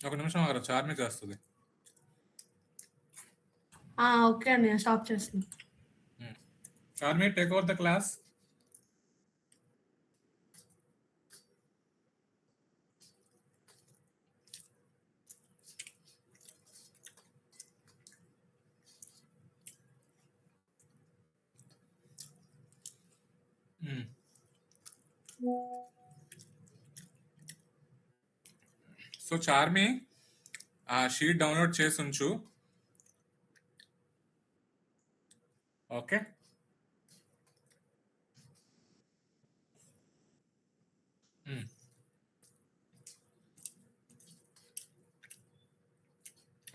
ఒక నిమిషం ఆగరా, చార్మి చేస్తుంది. ఓకే అండి, స్టాప్ చేస్తుంది. Charmi, take over the class. So Charmi, ఆ షీట్ డౌన్లోడ్ చేసి ఉంచు. ఓకే,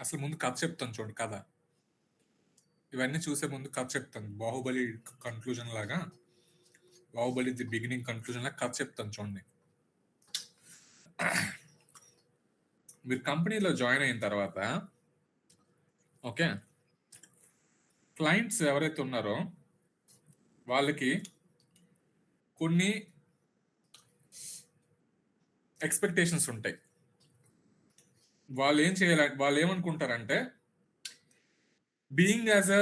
అసలు ముందు కథ చెప్తాను చూడండి. కథ ఇవన్నీ చూసే ముందు కథ చెప్తాను. బాహుబలి కన్క్లూజన్ లాగా, బాహుబలి ది బిగినింగ్ కన్క్లూజన్ లాగా కథ చెప్తాను చూడండి. మీరు కంపెనీలో జాయిన్ అయిన తర్వాత, ఓకే, క్లయింట్స్ ఎవరైతే ఉన్నారో వాళ్ళకి కొన్ని ఎక్స్పెక్టేషన్స్ ఉంటాయి. వాళ్ళు ఏం చేయాలి, వాళ్ళు ఏమనుకుంటారంటే, being as a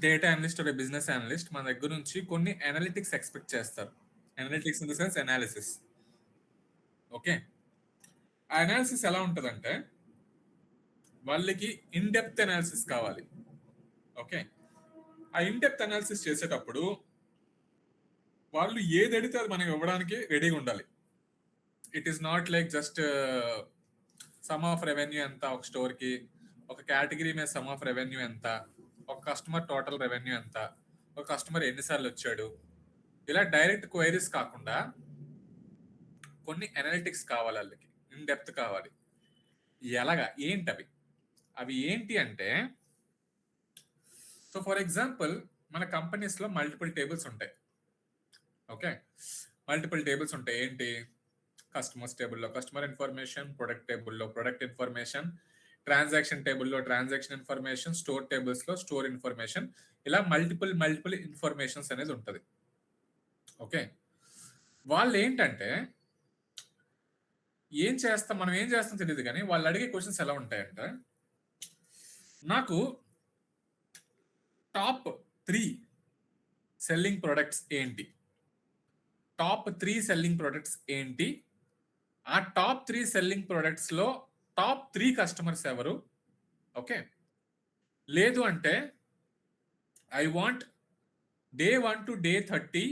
data analyst or business analyst మన దగ్గర నుంచి కొన్ని అనలిటిక్స్ ఎక్స్పెక్ట్ చేస్తారు. Analytics in the sense analysis. Okay, ఆ అనాలిసిస్ ఎలా ఉంటుందంటే, వాళ్ళకి ఇన్ డెప్త్ అనాలిసిస్ కావాలి. ఓకే, ఆ ఇన్ డెప్త్ అనాలిసిస్ చేసేటప్పుడు వాళ్ళు ఏది అడిగితే అది మనకి ఇవ్వడానికి రెడీగా ఉండాలి. It is not like just sum of revenue ఎంత ఒక స్టోర్కి, ఒక కేటగిరీ మీద సమ్ ఆఫ్ రెవెన్యూ ఎంత, ఒక కస్టమర్ టోటల్ రెవెన్యూ ఎంత, ఒక కస్టమర్ ఎన్నిసార్లు వచ్చాడు, ఇలా డైరెక్ట్ క్వైరీస్ కాకుండా కొన్ని అనలిటిక్స్ కావాలి, వాళ్ళకి ఇన్ డెప్త్ కావాలి. ఎలాగా, ఏంటి అవి? అవి ఏంటి అంటే, సో ఫర్ ఎగ్జాంపుల్ మన కంపెనీస్లో మల్టిపుల్ టేబుల్స్ ఉంటాయి. ఓకే, మల్టిపుల్ టేబుల్స్ ఉంటాయి. ఏంటి? కస్టమర్స్ టేబుల్లో కస్టమర్ ఇన్ఫర్మేషన్, ప్రొడక్ట్ టేబుల్లో ప్రొడక్ట్ ఇన్ఫర్మేషన్, ట్రాన్సాక్షన్ టేబుల్లో ట్రాన్సాక్షన్ ఇన్ఫర్మేషన్, స్టోర్ టేబుల్స్లో స్టోర్ ఇన్ఫర్మేషన్, ఇలా మల్టిపుల్ ఇన్ఫర్మేషన్స్ అనేది ఉంటుంది. ఓకే, వాళ్ళు ఏంటంటే, మనం ఏం చేస్తాం తెలియదు, కానీ వాళ్ళు అడిగే క్వశ్చన్స్ ఎలా ఉంటాయంటే, నాకు టాప్ 3 సెల్లింగ్ ప్రొడక్ట్స్ ఏంటి, టాప్ 3 సెల్లింగ్ ప్రొడక్ట్స్ ఏంటి, ఆ టాప్ 3 సెల్లింగ్ ప్రొడక్ట్స్ లో టాప్ 3 కస్టమర్స్ ఎవరు. ఓకే, లేదు అంటే I want day 1 to day 30,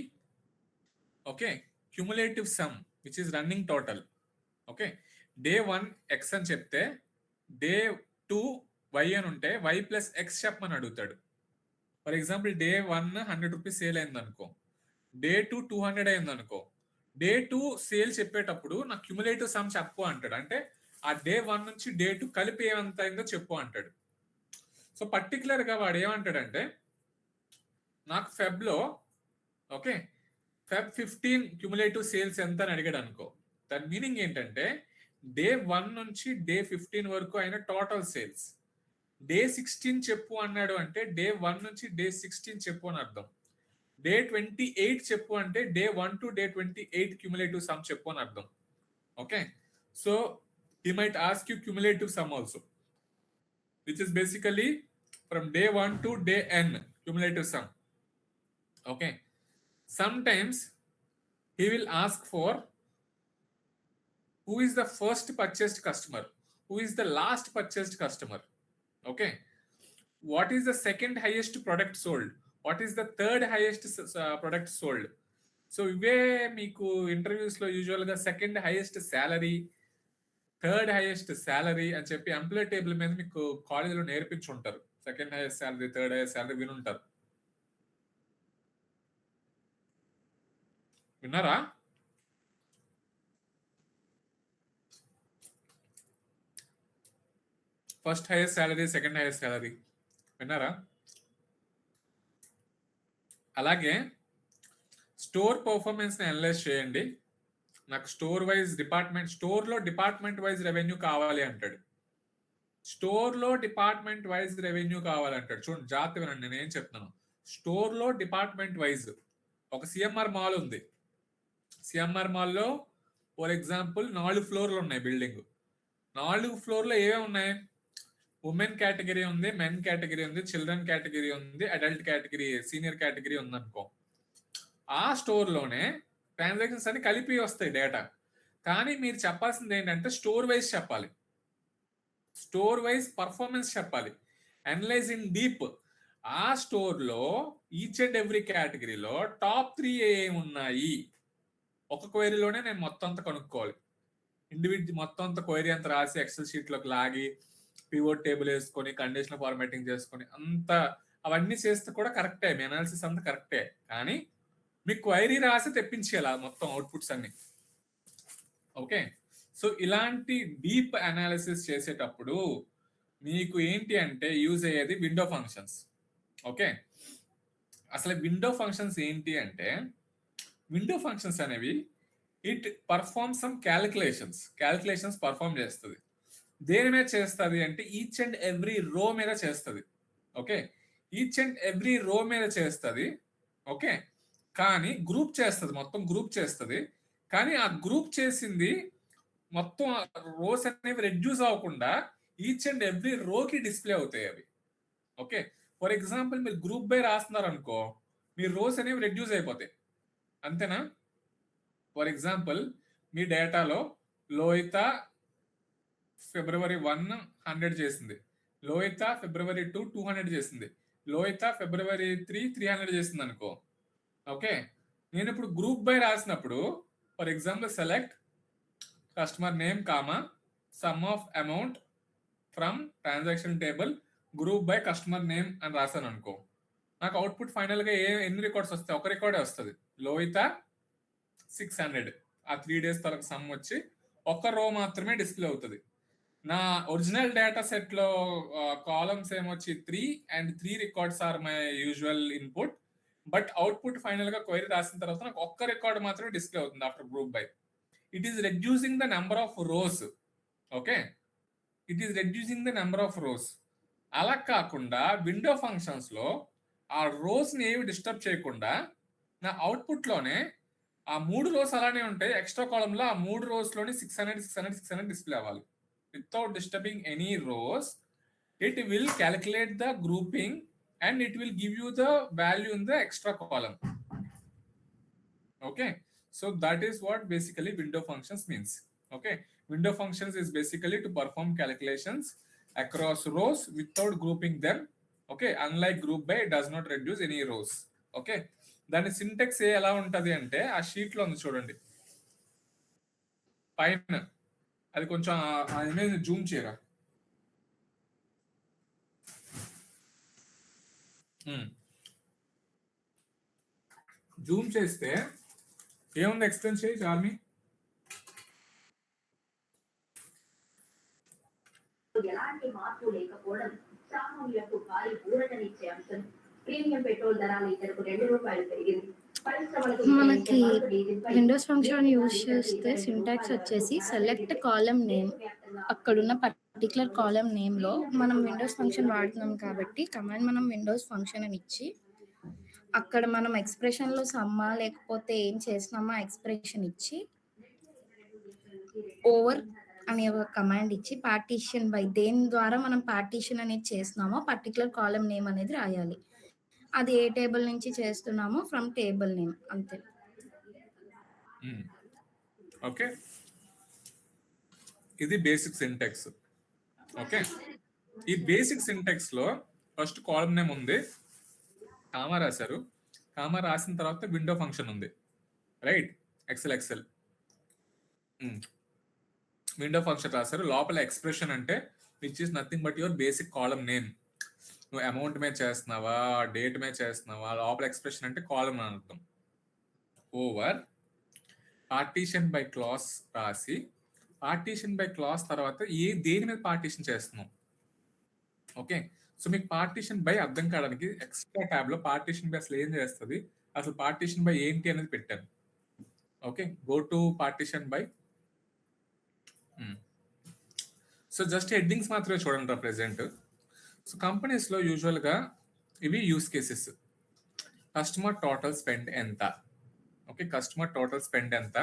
okay, cumulative some which is running total. Okay, day 1 X అని చెప్తే డే 2 వై అని ఉంటే వై ప్లస్ ఎక్స్ చెప్పమని అడుగుతాడు. For example day 1 100 rupees sale అయింది అనుకో, డే 2 200 అయింది అనుకో, డే 2 సేల్ చెప్పేటప్పుడు నాకు క్యుములేటివ్ సమ్ చెప్పు అంటాడు. అంటే ఆ డే 1 నుంచి డే 2 కలిపి ఏమంత అయిందో చెప్పు అంటాడు. సో పర్టికులర్ గా వాడు ఏమంటాడంటే, నాకు ఫెబ్ లో, ఓకే, ఫెబ్ 15 క్యుములేటివ్ సేల్స్ ఎంత అని అడిగాడు అనుకో, దాని మీనింగ్ ఏంటంటే డే 1 నుంచి డే 15 వరకు అయిన టోటల్ సేల్స్. డే 16 చెప్పు అన్నాడు అంటే డే 1 నుంచి డే 16 చెప్పు అని అర్థం. డే 28 చెప్పు అంటే day 1 to day 28 cumulative some చెప్పు అని అర్థం. Okay, so he might ask you cumulative sum also, which is basically from day 1 to day n cumulative sum. Okay, sometimes he will ask for who is the first purchased customer, who is the last purchased customer. Okay, what is the second highest product sold, what is the third highest product sold. So ఇవే మీకు interviews లో usual గా second highest salary, third highest salary అని చెప్పి employee table మీద మీకు కాలేజీలో నేర్పించుంటారు. Second highest salary, third highest salary వినుంటారు. విన్నారా? First highest salary, second highest salary విన్నారా? అలాగే స్టోర్ పర్ఫార్మెన్స్ ని అనలైజ్ చేయండి. నాకు స్టోర్ వైజ్ డిపార్ట్మెంట్, స్టోర్ లో డిపార్ట్మెంట్ వైజ్ రెవెన్యూ కావాలి అంటాడు. స్టోర్ లో డిపార్ట్మెంట్ వైజ్ రెవెన్యూ కావాలంటాడు. చూడండి, జాగ్రత్త వినండి నేను ఏం చెప్తున్నాను. స్టోర్ లో డిపార్ట్మెంట్ వైజ్ ఒక సిఎంఆర్ మాల్ ఉంది. సిఎంఆర్ మాల్లో ఫర్ ఎగ్జాంపుల్ 4 ఫ్లోర్లు ఉన్నాయి బిల్డింగ్. 4 ఫ్లోర్లో ఏవే ఉన్నాయి? ఉమెన్ కేటగిరీ ఉంది, మెన్ కేటగిరీ ఉంది, చిల్డ్రన్ కేటగిరీ ఉంది, అడల్ట్ కేటగిరీ, సీనియర్ కేటగిరీ ఉంది అనుకో. ఆ స్టోర్లోనే ట్రాన్సాక్షన్స్ అన్ని కలిపి వస్తాయి డేటా. కానీ మీరు చెప్పాల్సింది ఏంటంటే స్టోర్ వైజ్ చెప్పాలి, స్టోర్ వైజ్ పర్ఫార్మెన్స్ చెప్పాలి, అనలైజ్ ఇన్ డీప్. ఆ స్టోర్లో ఈచ్ అండ్ ఎవ్రీ కేటగిరీలో టాప్ 3 ఉన్నాయి. ఒక క్వైరీలోనే నేను మొత్తం అంతా కనుక్కోవాలి. మొత్తం అంతా క్వైరీ అంతా రాసి ఎక్సెల్ షీట్లోకి లాగి పివోట్ టేబుల్ వేసుకొని కండిషనల్ ఫార్మాటింగ్ చేసుకొని అంత అవన్నీ చేస్తే కూడా కరెక్టే, మీ అనాలిసిస్ అంతా కరెక్టే. కానీ మీ క్వైరీ రాసి తెప్పించేయాలి మొత్తం అవుట్పుట్స్ అన్ని. ఓకే, సో ఇలాంటి డీప్ అనాలిసిస్ చేసేటప్పుడు మీకు ఏంటి అంటే యూజ్ అయ్యేది విండో ఫంక్షన్స్. ఓకే, అసలు విండో ఫంక్షన్స్ ఏంటి అంటే, విండో ఫంక్షన్స్ అనేవి it perform some calculations perform చేస్తుంది. దేని మీద చేస్తుంది అంటే ఈచ్ అండ్ ఎవ్రీ రో మీద చేస్తుంది. ఓకే, ఈచ్ అండ్ ఎవ్రీ రో మీద చేస్తుంది. ఓకే, కానీ గ్రూప్ చేస్తుంది, మొత్తం గ్రూప్ చేస్తుంది. కానీ ఆ గ్రూప్ చేసింది మొత్తం రోస్ అనేవి రెడ్యూస్ అవ్వకుండా ఈచ్ అండ్ ఎవ్రీ రోకి డిస్ప్లే అవుతాయి అవి. ఓకే, ఫర్ ఎగ్జాంపుల్ మీరు గ్రూప్ బై రాస్తున్నారు అనుకో, మీ రోస్ అనేవి రెడ్యూస్ అయిపోతాయి, అంతేనా? ఫర్ ఎగ్జాంపుల్ మీ డేటాలో లోహిత February 1 100 చేసింది, లోహిత February 2 200 చేసింది, లోహిత February 3 300 చేసింది అనుకో. ఓకే, నేను ఇప్పుడు గ్రూప్ బై రాసినప్పుడు for example select customer name comma some of amount from transaction table group by customer name అని రాశాను అనుకో, నాకు అవుట్పుట్ ఫైనల్ గా ఎన్ని రికార్డ్స్ వస్తాయి? ఒక రికార్డే వస్తుంది, లోహిత 600. ఆ 3 days తరకు సమ్ వచ్చి ఒక రో మాత్రమే డిస్ప్లే అవుతుంది. నా ఒరిజినల్ డేటా సెట్ లో కాలమ్స్ ఏమొచ్చి 3 and 3 records are my usual input. But output final గా క్వైరీ రాసిన తర్వాత నాకు ఒక్క రికార్డ్ మాత్రమే డిస్ప్లే అవుతుంది after group by. It is reducing the number of rows. Okay, it is reducing the number of rows. అలా కాకుండా విండో ఫంక్షన్స్ లో ఆ రోస్ ని ఏమి డిస్టర్బ్ చేయకుండా నా అవుట్పుట్ లోనే ఆ 3 రోస్ అలానే ఉంటాయి. ఎక్స్ట్రా కాలమ్ లో ఆ 3 రోస్ లోని 600 600 600 డిస్ప్లే అవ్వాలి. Without disturbing any rows, it will calculate the grouping and it will give you the value in the extra column. Okay, so that is what basically window functions means. Okay, window functions is basically to perform calculations across rows without grouping them. Okay, unlike group by, it does not reduce any rows. Okay, దాని సింటెక్స్ ఎలా ఉంటది అంటే ఆ sheet లో ఉంది చూడండి పైన, అది కొంచెం ఆ ఇమేజ్ జూమ్ చేయరా. జూమ్ చేస్తే ఏముంది ఎక్స్ప్లెయిన్ చేయి చార్మి. ఎలాంటి మార్పు లేకపోవడం సామాన్యులకు భారీ ఊరటనిచ్చే అంశం. ప్రీమియం పెట్రోల్ ధర లీటర్కు ₹2 పెరిగింది. మనకి విండోస్ ఫంక్షన్ యూజ్ చేస్తే సింటాక్స్ వచ్చేసి సెలెక్ట్ కాలమ్ నేమ్, అక్కడున్న పర్టికులర్ కాలమ్ నేమ్లో మనం విండోస్ ఫంక్షన్ వాడుతున్నాం కాబట్టి కమాండ్ మనం విండోస్ ఫంక్షన్ అని ఇచ్చి అక్కడ మనం ఎక్స్ప్రెషన్లో సమ్మా లేకపోతే ఏం చేసినామా ఎక్స్ప్రెషన్ ఇచ్చి ఓవర్ అనే ఒక కమాండ్ ఇచ్చి పార్టీషన్ బై, దేని ద్వారా మనం పార్టీషన్ అనేది చేస్తున్నామో పర్టికులర్ కాలమ్ నేమ్ అనేది రాయాలి. అది ఏ టేబుల్ నుంచి చేస్తున్నామో ఫ్రమ్ టేబుల్ నేమ్, అంతే. ఓకే, ఇది బేసిక్ సింటాక్స్. ఓకే, ఈ బేసిక్ సింటాక్స్ లో ఫస్ట్ కాలమ్ నేమ్ ఉంది, కామా రాశారు, కామా రాసిన తర్వాత విండో ఫంక్షన్ ఉంది, రైట్? ఎక్సెల్ విండో ఫంక్షన్ రాశారు. లోపల ఎక్స్ప్రెషన్ అంటే which is nothing but your basic column name. నువ్వు అమౌంట్ మీద చేస్తున్నావా, డేట్ మీద చేస్తున్నావా, లోపల ఎక్స్ప్రెషన్ అంటే కాలమ్ అని అర్థం. ఓవర్ పార్టీషన్ బై క్లాస్ రాసి, పార్టీషన్ బై క్లాస్ తర్వాత దేని మీద పార్టీషన్ చేస్తున్నాం. ఓకే, సో మీకు పార్టీషన్ బై అర్థం కావడానికి ఎక్స్ట్రా ట్యాబ్ లో పార్టీషన్ బై అసలు ఏం చేస్తుంది, అసలు పార్టీషన్ బై ఏంటి అనేది పెట్టాను. Okay, go to partition by. So just headings మాత్రమే చూడండి రా ప్రెసెంట్. సో కంపెనీస్లో యూజువల్గా ఇవి use cases. Customer total spend ఎంత. ఓకే, కస్టమర్ టోటల్ స్పెండ్ ఎంత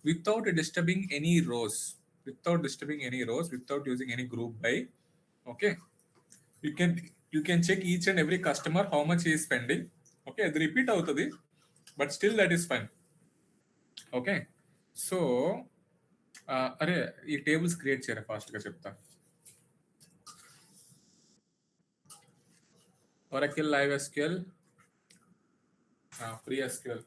without disturbing any rows. without disturbing any rows, without using any group by. Okay, you can check each and every customer how much he is spending. Okay, అది repeat అవుతుంది, but still that is fine. Okay, so అరే ఈ tables create చేయరా ఫాస్ట్గా చెప్తా. Oracle Live SQL, Free SQL.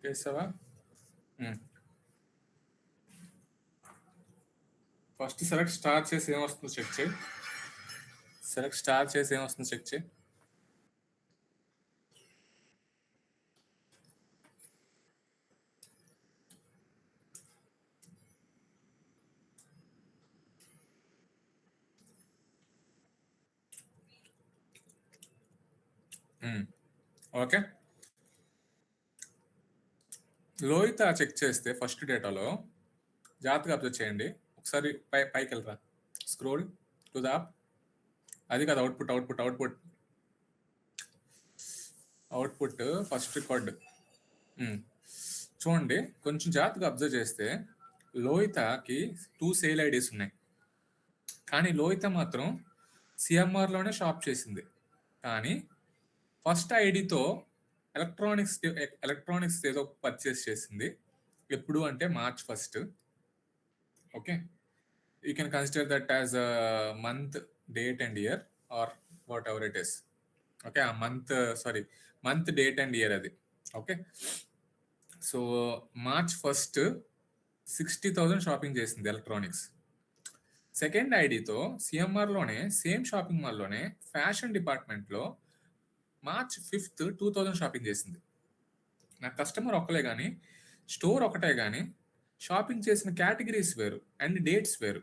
చేసావా? First select star చేసి ఏమొస్తుందో check చేయి. సెలెక్ట్ స్టార్ చేసి ఏమొస్తుందో చెక్ చేయి. ఓకే, లోహిత చెక్ చేస్తే ఫస్ట్ డేటాలో జాగ్రత్తగా అబ్జర్వ్ చేయండి. ఒకసారి పైకి వెళ్ళరా, స్క్రోల్ టు ద అప్. అది కాదు, అవుట్పుట్ ఫస్ట్ రికార్డ్ చూడండి. కొంచెం జాగ్రత్తగా అబ్జర్వ్ చేస్తే లోహితకి 2 సేల్ ఐడీస్ ఉన్నాయి, కానీ లోహిత మాత్రం సిఎంఆర్లోనే షాప్ చేసింది. కానీ ఫస్ట్ ఐడితో ఎలక్ట్రానిక్స్ ఏదో పర్చేస్ చేసింది. ఎప్పుడు అంటే March 1st. Okay, you can consider that as month, date and year are what ever it is. Okay, ఆ మంత్ డేట్ అండ్ ఇయర్ అది. Okay, so March 1st 60,000 shopping చేసింది ఎలక్ట్రానిక్స్. సెకండ్ ఐడితో సిఎంఆర్లోనే same shopping మాల్లోనే fashion డిపార్ట్మెంట్లో March 5th 2,000 shopping చేసింది. నా customer ఒక్కలే కానీ, store ఒకటే కానీ, షాపింగ్ చేసిన కేటగిరీస్ వేరు అండ్ డేట్స్ వేరు.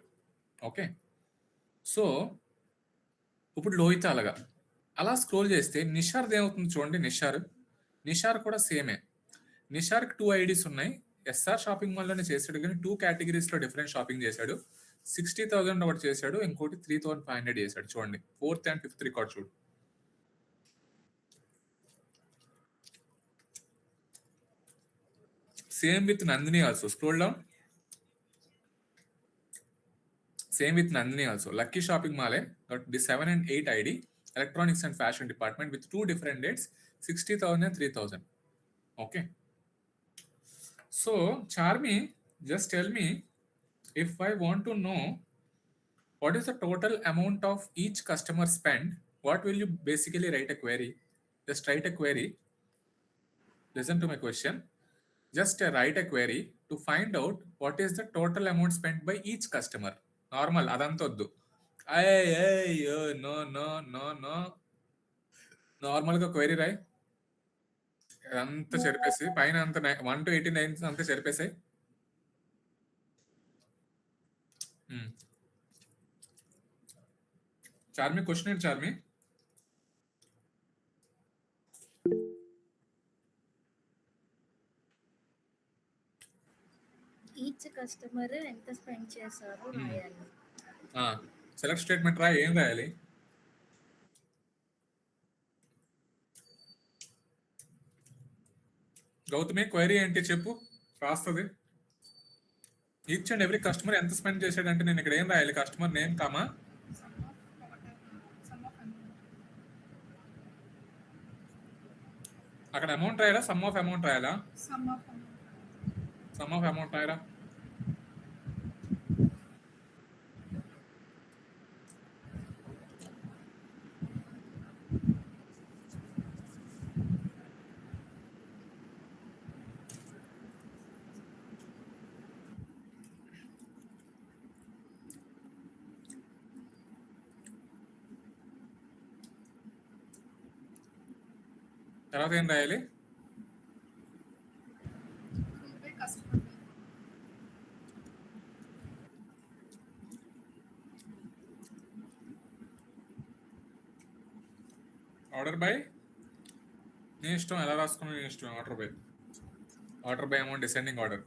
ఓకే, సో ఇప్పుడు లోహిత అలా స్క్రోల్ చేస్తే నిషార్ది ఏమవుతుంది చూడండి. నిషార్ కూడా సేమే. నిషార్కి 2 ఐడీస్ ఉన్నాయి. ఎస్ఆర్ షాపింగ్ మాల్లోనే చేశాడు, కానీ 2 కేటగిరీస్లో డిఫరెంట్ షాపింగ్ చేశాడు. 60,000 ఒకటి చేశాడు, ఇంకోటి 3,500 చేశాడు. చూడండి, 4th and 5th రికార్డ్ చూడు. Same with Nandini also. Scroll down. Same with Nandini also. Lucky Shopping Mall got the 7 and 8 ID, electronics and fashion department with 2 different dates, 60,000 and 3,000. Okay. So, Charmi, just tell me, if I want to know what is the total amount of each customer spend, what will you basically write a query? Just write a query. Listen to my question. Just write a query to find out what is the total amount spent by each customer. Normal, adantoddu. No. Normal ga query rai. Anta చెరిపేసి పైన అంత 1 to 89 అంతా చెరిపేసాయి. Charmi, question ఏంటి Charmi? Each customer ఎంత spend చేశారో రాయాలి. Select statement రా. ఏం రాయాలి? గౌతమి, క్వైరీ ఏంటి చెప్పు, రాస్తుంది. ఈచ్ అండ్ ఎవ్రీ కస్టమర్ ఎంత స్పెండ్ చేశాడంటే నేను ఇక్కడ ఏం రాయాలి? కస్టమర్ నేమ్ కామా, అక్కడ అమౌంట్ రాయాలా, సమ్ ఆఫ్ అమౌంట్ రాయాలా? సమ్ ఆఫ్ అమౌంట్ రాయరా. తర్వాత ఏం రాయాలి? ఆర్డర్ బై నీ ఇష్టం, ఎలా రాసుకున్నా నీ ఇష్టం. Order by amount descending order.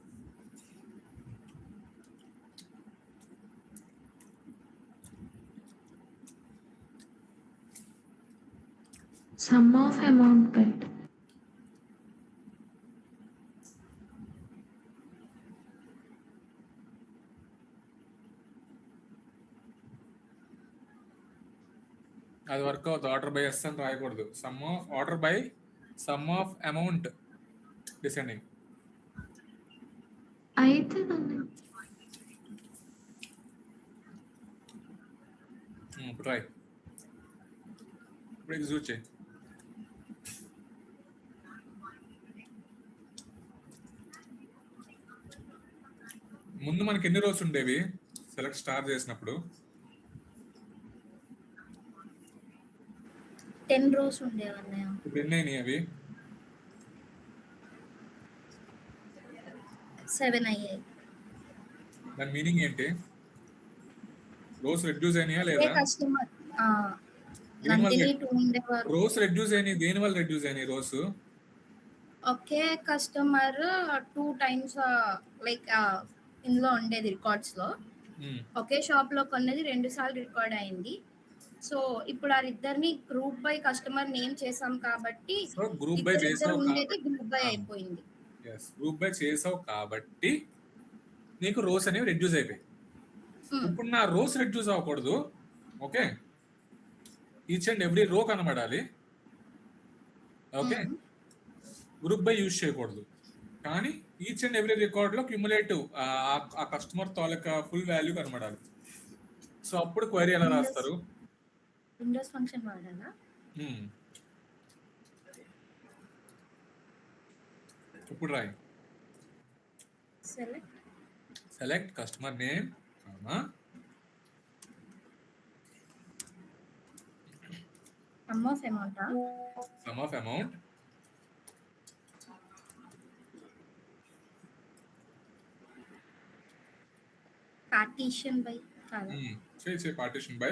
Sum of amount bet. అది వర్క్ అవుతుంది. ఆర్డర్ బై ఎస్ అని రాయకూడదు. Order by some of amount descending. అయితే దాన్ని ఇప్పుడు రాయి. ఇప్పుడు ఎగ్జిక్యూట్ చేయి. ముందు మనకి ఎన్ని రోజులు ఉండేవి సెలెక్ట్ స్టార్ చేసినప్పుడు? 10 rows ఉండేవన్నయ్య. ఇప్పుడు ఎన్ని అయినాయి అవి? 7 అయ్యాయి. దాని మీనింగ్ ఏంటి? రోస్ రెడ్యూస్ అయినాయా లేదా? కస్టమర్ నందిని 2 ఉండేవారు. రోస్ రెడ్యూస్ అయినాయి. దేని వల్ల రెడ్యూస్ అయినాయి రోస్? ఒకే కస్టమర్ 2 times లైక్ ఇందులో ఉండేది రికార్డ్స్ లో. ఒకే షాప్ లో కొన్నది 2 సార్లు రికార్డ్ అయింది. సో ఇప్పుడు ఆ ఇద్దరిని గ్రూప్ బై కస్టమర్ నేమ్ చేసాం కాబట్టి గ్రూప్ బై చేసావు గ్రూప్ బై అయిపోయింది. గ్రూప్ బై చేసావు కాబట్టి నీకు రోస్ అనేవి రెడ్యూస్ అయిపోయాయి. ఇప్పుడు నా రోస్ రెడ్యూస్ అవ్వకూడదు. ఓకే, ఈచ్ అండ్ ఎవ్రీ రో కనబడాలి. ఓకే, గ్రూప్ బై యూజ్ చేయకూడదు. కానీ ఈచ్ అండ్ ఎవ్రీ రికార్డ్ లో క్యూములేటివ్ ఆ కస్టమర్ తాలూకా ఫుల్ వాల్యూ కనబడాలి. సో అప్పుడు క్వైరీ ఎలా రాస్తారు? విండోస్ ఫంక్షన్ వాడాలా? ఇప్పుడు రాయి. Select customer name, some of amount. Some of amount partition by కాదా? చేయి పార్టీషన్ బై.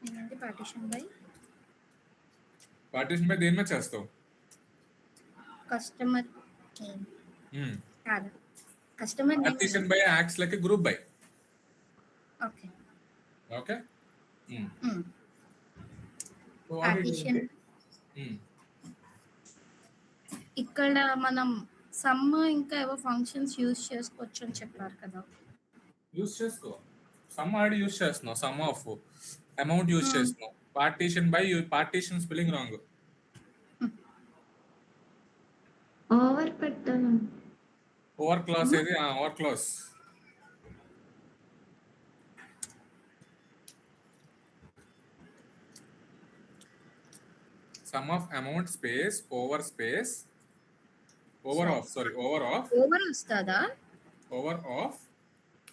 ఏంటంటే పార్టీషన్ బై దేని మీద చేస్తావు? కస్టమర్ నేమ్ కాదా? Customer name. Partition by acts like group by. Okay okay, partition. ఇక్కడ మనం సమ్ ఇంకా ఏవో ఫంక్షన్స్ యూజ్ చేసుకోవచ్చు అని చెప్పారు కదా. యూజ్ చేసుకో. సమ్ ఆల్రెడీ యూజ్ చేస్తున్నావు. సమ్ ఆఫ్ అమౌంట్ యూజ్ చేస్తున్నావు. Partition by partition spelling wrong. Over పెట్టాను. ఓవర్ క్లాస్ ఏది? Over clause. Sum of amount space over space over of. Sorry, over of. Over వస్తుందా? Over of.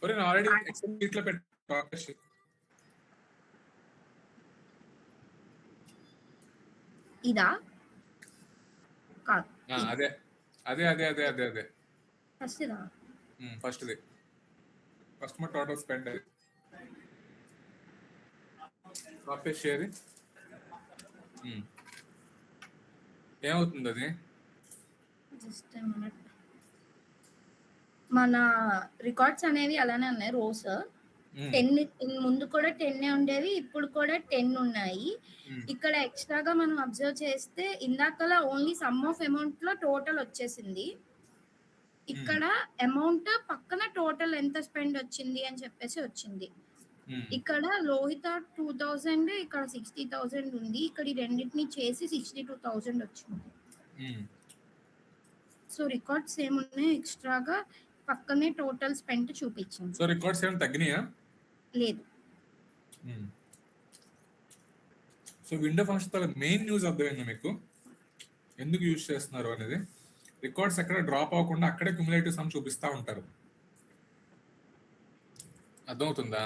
నేను already Excel sheet లో పెట్టా. ఇదా? కాదు, అదే అదే అదే అదే అదే అదే ఫస్ట్ ఇదా? ఫస్ట్ది కస్టమర్ టోటల్ స్పెండ్. అది కాపీ షేర్. ఏమవుతుంది అది? Just minute. మన రికార్డ్స్ అనేవి అలానే ఉన్నాయి. రోస్ 10 ముందు కూడా 10 ఉండేవి, ఇప్పుడు కూడా 10 ఉన్నాయి. ఇక్కడ ఎక్స్ట్రాగా మనం అబ్జర్వ్ చేస్తే ఇందాకలా ఓన్లీ సమ్ ఆఫ్ అమౌంట్ లో టోటల్ వచ్చేసింది. ఇక్కడ అమౌంట్ పక్కన టోటల్ ఎంత స్పెండ్ వచ్చింది అని చెప్పేసి వచ్చింది. ఇక్కడ లోహిత 2000, ఇక్కడ 60,000 ఉంది. ఇక్కడ ఈ రెండింటిని చేసి 62,000 వచ్చింది. సో రికార్డ్స్ ఏమున్నాయి ఎక్స్ట్రాగా పక్కనే టోటల్ స్పెండ్ చూపించింది. సో రికార్డ్స్ ఏమైనా తగ్గినాయా? లేదు. So window function main use అర్థమైందా మీకు? ఎందుకు యూజ్ చేస్తున్నారు అనేది? రికార్డ్స్ ఎక్కడ డ్రాప్ అవ్వకుండా అక్కడే క్యుములేటివ్ సమ్ చూపిస్తూ ఉంటారు. అర్థమవుతుందా?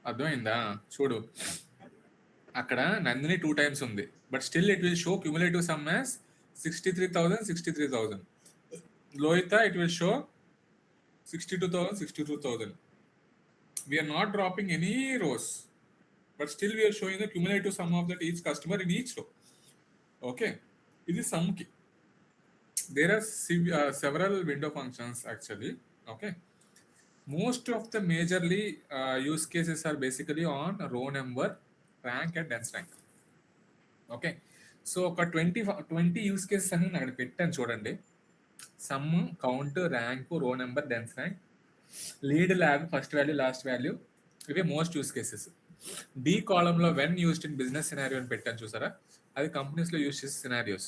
అర్థమైందా? చూడు, అక్కడ నందిని 2 టైమ్స్ ఉంది, but still it will show cumulative sum as 63,000. Lohitha it will show 62,000. We are not dropping any rows, but still we are showing the cumulative sum of that each customer in each row. Okay, ఇది sum కి. There are several window functions actually. Okay, most of the majorly use cases are basically on row number, rank and dense rank. Okay, so ఒక 20 use cases అని నేను అక్కడ పెట్టాను చూడండి. Some, count, rank, row number, dense rank, lead, lab, first value, last value, ఇవే most use cases. D కాలంలో when used in business scenario అని పెట్టాను చూసారా, అది కంపెనీస్ లో యూస్ చేసే సినారియోస్.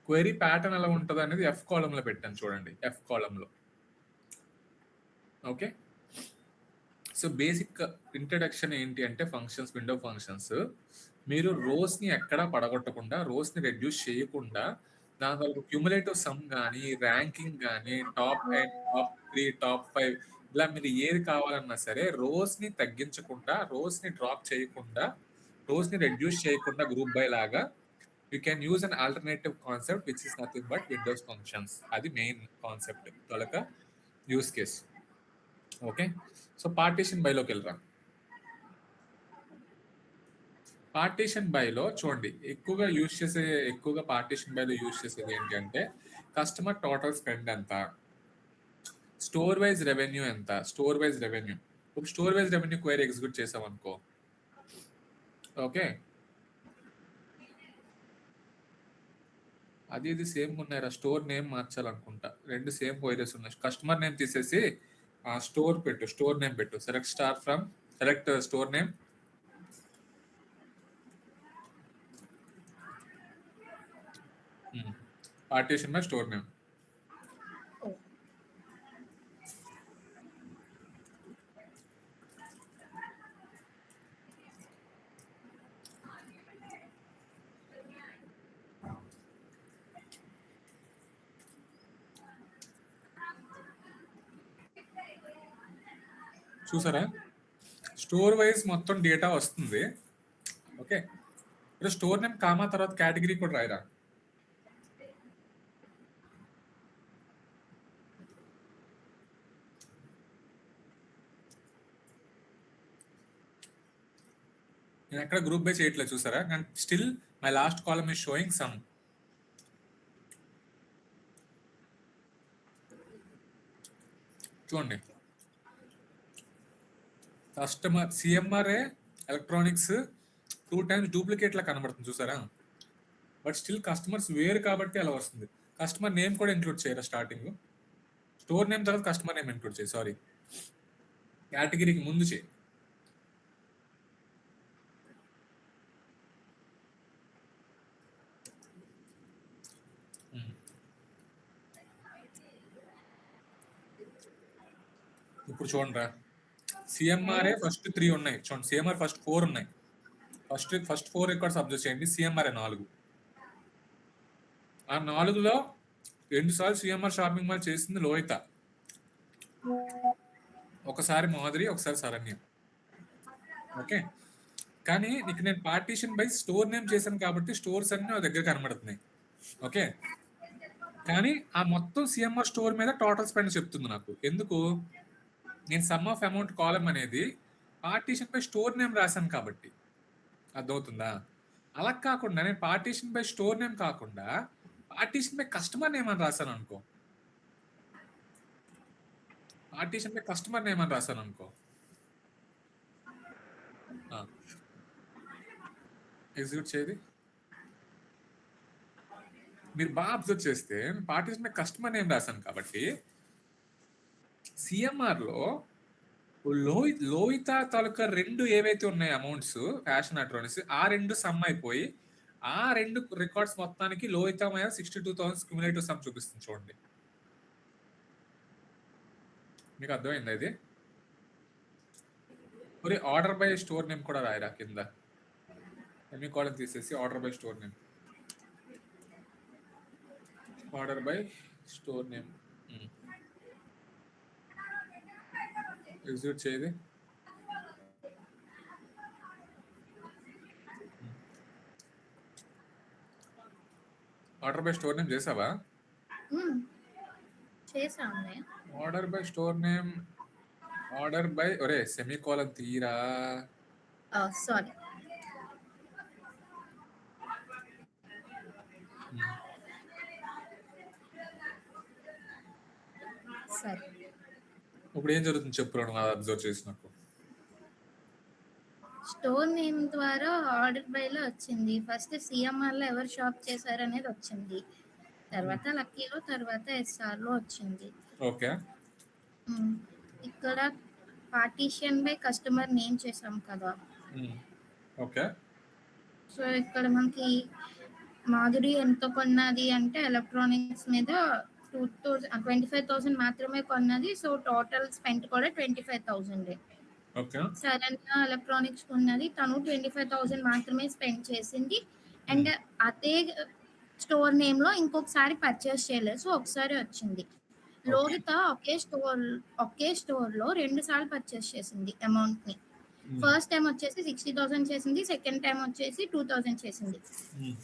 క్వెరీ ప్యాటర్న్ ఎలా ఉంటుంది అనేది ఎఫ్ కాలంలో పెట్టాను చూడండి, ఎఫ్ కాలంలో. ఓకే, సో బేసిక్ ఇంట్రడక్షన్ ఏంటి అంటే ఫంక్షన్స్, విండో ఫంక్షన్స్. మీరు రోస్ ని ఎక్కడా పడగొట్టకుండా, రోస్ ని రెడ్యూస్ చేయకుండా, దాని వరకు క్యుములేటివ్ సమ్ కానీ, ర్యాంకింగ్ కానీ, టాప్ 10, టాప్ 3, టాప్ 5, ఇలా మీరు ఏది కావాలన్నా సరే రోస్ ని తగ్గించకుండా, రోస్ ని డ్రాప్ చేయకుండా, రోస్ ని రెడ్యూస్ చేయకుండా గ్రూప్ బై లాగా you can use an alternative concept which is nothing but windows functions. అది మెయిన్ కాన్సెప్ట్ తొలక use case. Okay, so partition బైలోకి వెళ్ళరా. పార్టీషన్ బైలో చూడండి, ఎక్కువగా పార్టీషన్ బైలో యూజ్ చేసేది ఏంటి అంటే కస్టమర్ టోటల్ స్పెండ్ ఎంత, స్టోర్ వైజ్ రెవెన్యూ ఎంత. స్టోర్ వైజ్ రెవెన్యూ, ఒక store wise revenue query execute చేసాం అనుకో. ఓకే, అది ఇది సేమ్ ఉన్నారా, స్టోర్ నేమ్ మార్చాలనుకుంటా, రెండు సేమ్ క్వైరీస్ ఉన్నాయి. కస్టమర్ నేమ్ తీసేసి స్టోర్ పెట్టు, స్టోర్ నేమ్ పెట్టు. Select star from, select store name. Partition by store name. చూసారా, స్టోర్ వైజ్ మొత్తం డేటా వస్తుంది. ఓకే, ఇప్పుడు స్టోర్ నేమ్ కామా తర్వాత కేటగిరీ కూడా రాయరా. నేను ఎక్కడ గ్రూప్ బై చేయట్లేదు చూసారా, కానీ still my last column is showing some. చూడండి, కస్టమర్ సిఎంఆర్ఏ ఎలక్ట్రానిక్స్ 2 టైమ్స్ డూప్లికేట్ లా కనబడుతుంది చూసారా, బట్ స్టిల్ కస్టమర్స్ వేరు కాబట్టి అలా వస్తుంది. కస్టమర్ నేమ్ కూడా ఇంక్లూడ్ చేయరా స్టార్టింగ్, స్టోర్ నేమ్ తర్వాత కస్టమర్ నేమ్ ఇంక్లూడ్ చేయి. సారీ, కేటగిరీకి ముందు చేయి. ఇప్పుడు చూడండి రా, సిఎంఆర్ఏ ఫస్ట్ 3 ఉన్నాయి చూడండి, సిఎంఆర్ ఫస్ట్ 4 ఉన్నాయి. ఫస్ట్ 4 రికార్డ్స్ అబ్జర్వ్ చేయండి. సిఎంఆర్ఏ 4, ఆ 4లో 2 సార్లు సిఎంఆర్ షాపింగ్ మాల్ చేసింది లోహిత, ఒకసారి మాధురి, ఒకసారి శరణ్య. ఓకే, కానీ నీకు నేను పార్టీషన్ బై స్టోర్ నేమ్ చేశాను కాబట్టి స్టోర్స్ అన్ని నా దగ్గర కనబడుతున్నాయి. ఓకే, కానీ ఆ మొత్తం సిఎంఆర్ స్టోర్ మీద టోటల్ స్పెండ్ చెప్తుంది నాకు. ఎందుకు, నేను సమ్ ఆఫ్ అమౌంట్ కాలం అనేది పార్టీషన్ బై స్టోర్ నేమ్ రాశాను కాబట్టి. అర్థమవుతుందా? అలా కాకుండా నేను పార్టీషన్ బై స్టోర్ నేమ్ కాకుండా పార్టీషన్ బై కస్టమర్ నేమ్ అని రాశాను అనుకో, పార్టీషన్ బై కస్టమర్ నేమ్ అని రాశాను అనుకో, ఎగ్జిక్యూట్ చేయది. మీరు బాగా అబ్జర్వ్ చేస్తే పార్టీషన్ బై కస్టమర్ నేమ్ రాశాను కాబట్టి సిఎంఆర్ లో లోహిత తాలూకా 2 ఏవైతే ఉన్నాయి అమౌంట్స్ ఫ్యాషన్ ఎలక్ట్రానిక్స్, ఆ 2 సమ్ అయిపోయి ఆ 2 రికార్డ్స్ మొత్తానికి లోహిత 62,000 క్యుములేటివ్ సమ్ చూపిస్తుంది. చూడండి, మీకు అర్థమైంది ఇది. మరి ఆర్డర్ బై స్టోర్ నేమ్ కూడా రాయరా కింద, ఎన్ని కాలం తీసేసి order by store name, order by store name execute చేయది. ఆర్డర్ బై స్టోర్ నేమ్ చేసావా? చేసాము. Order by store name, order by ఒరే సెమీకోలన్ తీరా. సారీ. సరే, ఇప్పుడు ఏం జరుగుతుంది చెప్పు, నువ్వు అబ్జర్వ్ చేసినప్పుడు. స్టోర్ నేమ్ ద్వారా ఆర్డర్ బైలో వచ్చింది. ఫస్ట్ సిఎంఆర్లో ఎవరు షాప్ చేశారు అనేది వచ్చింది, తర్వాత లక్కీలో, తర్వాత ఎస్ఆర్లో వచ్చింది. ఓకే, ఇక్కడ పార్టీషన్ బై కస్టమర్ నేమ్ చేసాం కదా. ఓకే. సో ఇక్కడ మనకి మాధురి ఎంత కొన్నది అంటే ఎలక్ట్రానిక్స్ మీద 25,000 మాత్రమే కొన్నది. సో టోటల్ స్పెంట్ కూడా 25,000. ఓకే, శరణ్య ఎలక్ట్రానిక్స్ కొన్నది, తను 25,000 మాత్రమే స్పెండ్ చేసింది. అండ్ అదే స్టోర్ నేమ్ లో ఇంకొకసారి పర్చేస్ చేయలేదు, సో ఒకసారి వచ్చింది. లోహిత ఒకే స్టోర్ లో 2 సార్లు పర్చేస్ చేసింది అమౌంట్ ని. ఫస్ట్ టైం వచ్చేసి 60,000 చేసింది, సెకండ్ టైం వచ్చేసి 2,000 చేసింది,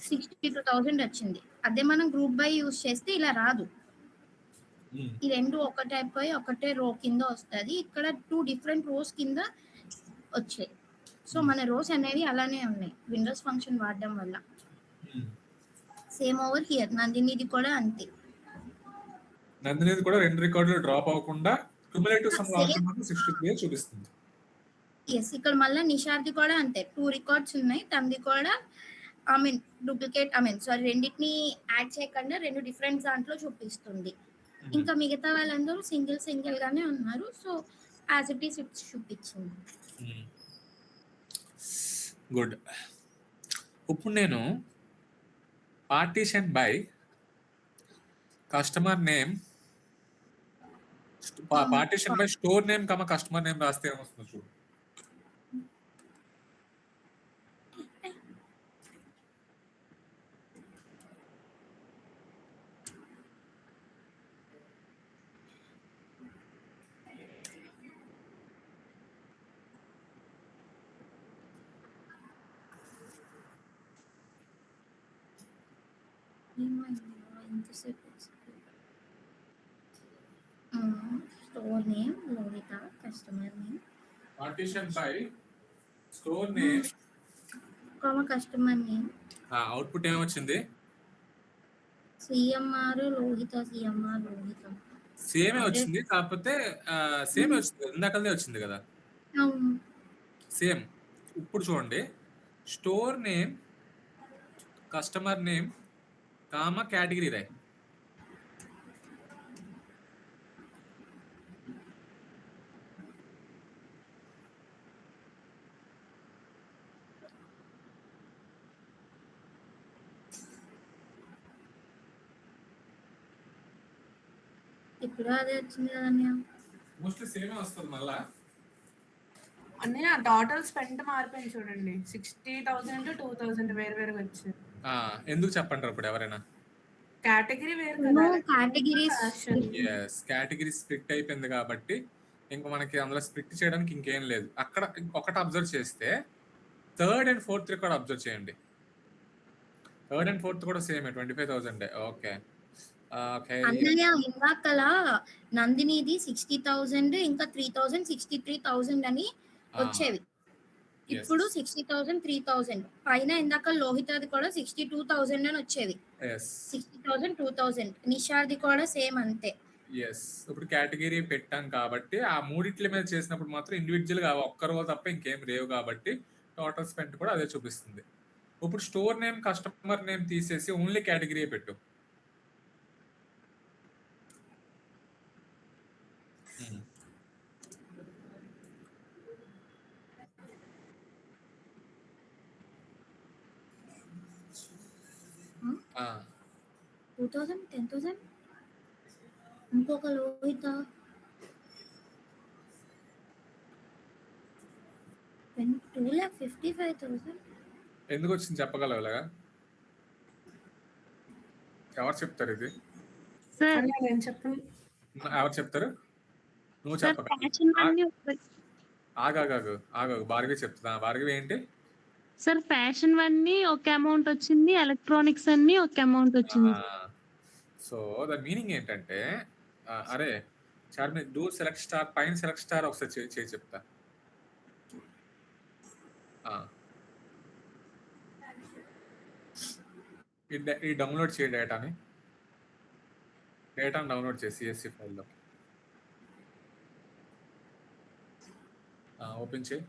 62,000 వచ్చింది. అదే మనం గ్రూప్ బై యూజ్ చేస్తే ఇలా రాదు, ఈ రెండు ఒకటే అయిపోయి ఒకటే రో కింద వస్తుంది. ఇక్కడ 2 డిఫరెంట్ రోస్ కింద వచ్చాయి. సో మన రోస్ అనేవి అలానే ఉన్నాయి విండోస్ ఫంక్షన్ వాడడం వల్ల. సేమ్ ఓవర్ హియర్ నందినిది కూడా అంతే. నందినిది కూడా 2 రికార్డులు డ్రాప్ అవ్వకుండా క్యుములేటివ్ సమ్ ఆల్టర్నేటివ్ 63 చూపిస్తుంది. ఎస్, ఇక్కడ మళ్ళీ నిషార్ది కూడా అంతే, 2 రికార్డ్స్ ఉన్నాయి. తనది కూడా డూప్లికేట్ రెండింటిని యాడ్ చేయకుండా 2 డిఫరెంట్ దాంట్లో చూపిస్తుంది. ఇంకా మిగతా వాళ్ళందరూ సింగిల్ గానే ఉన్నారు. So as it is its చూపించింది. గుడ్. ఇప్పుడు నేను partition by customer name, partition by store name comma customer name రాస్తే ఏమొస్తుందో చూడు. Store name Lohitha, customer name partition by store name customer name. Output ఏమొచ్చింది? సిఎంఆర్ లోహిత, సిఎంఆర్ లోహిత సేమే వచ్చింది, కాకపోతే సేమే వచ్చింది, ఇందాకదే వచ్చింది కదా సేమ్. ఇప్పుడు చూడండి, స్టోర్ నేమ్ కస్టమర్ నేమ్ కామ కేటగిరీ రాయ్. ఇప్పుడు అదే వచ్చింది కదా మోస్ట్లీ సేమే వస్తుంది మళ్ళా. అన్నయ్య టోటల్ స్పెండ్ మారిపోయింది చూడండి, 60,000 2,000 వేరుగా వచ్చింది. ఎందుకు చెప్పంటారు ఇప్పుడు ఎవరైనా? కేటగిరీ వేరు కదా, కేటగిరీ స్ప్లిట్ అయిపోయింది కాబట్టి ఇంకా మనకి అందులో స్ప్లిట్ చేయడానికి ఇంకేం లేదు. అక్కడ ఒకటి అబ్జర్వ్ చేస్తే third and fourth record observe చేయండి. థర్డ్ అండ్ ఫోర్త్ కూడా సేమ్ 25,000. ఓకే, అన్నయ్య ఇందాకల నందినిది 60,000 ఇంకా 3,000 63,000 అని వచ్చేవి. ఇప్పుడు 60,000 3,000 పైన ఇందాక లోహితది కూడా 62,000 అని వచ్చేవి. 60,000 2,000. నిషార్ది కూడా సేమ్ అంతే. ఇప్పుడు కేటగిరీ పెట్టాం కాబట్టి ఆ మూడిట్ల మీద చేసినప్పుడు మాత్రం ఇండివిజువల్ గా ఒక్క రోజు తప్ప ఇంకేం లేవు కాబట్టి టోటల్ స్పెండ్ కూడా అదే చూపిస్తుంది. ఇప్పుడు స్టోర్ నేమ్ కస్టమర్ నేమ్ తీసేసి ఓన్లీ కేటగిరీ పెట్టు. ఆ 2,000 10,000 ఇంకొక లోహిత 2,55,000. ఎందుకు వచ్చింది చెప్పగలవు ఇలాగా? ఎవరు చెప్తారు ఇది? నేను చెప్పను. ఎవరు చెప్తారు? నువ్వు చెప్పగలవు. ఆగాగు భార్గవి చెప్తుందా? భార్గవి ఏంటి? సార్ ఫ్యాషన్ అన్నీ ఒక అమౌంట్ వచ్చింది. ఎలక్ట్రానిక్స్ అన్నీ ఒక అమౌంట్ వచ్చింది. సో ద మీనింగ్ ఏంటంటే అరే చార్మి డూ సెలెక్ట్ స్టార్ పైన సెలెక్ట్ స్టార్ ఒకసారి చేసి చెప్తా. ఈ డౌన్లోడ్ చేయ డేటాని డౌన్లోడ్ చేసి CSV ఫైల్లో ఓపెన్ చేయి.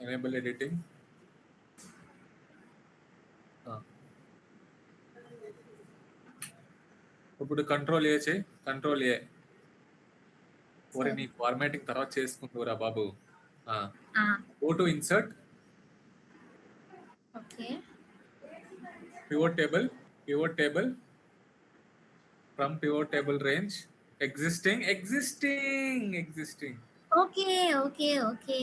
Enable editing. ఇప్పుడు కంట్రోల్ ఏ చేయి. Control A. ఓరే నీ ఫార్మాటింగ్ తర్వాత చేసుకుంటురా బాబు. Go to insert, okay. pivot table from pivot table range existing. Okay. Okay. Okay.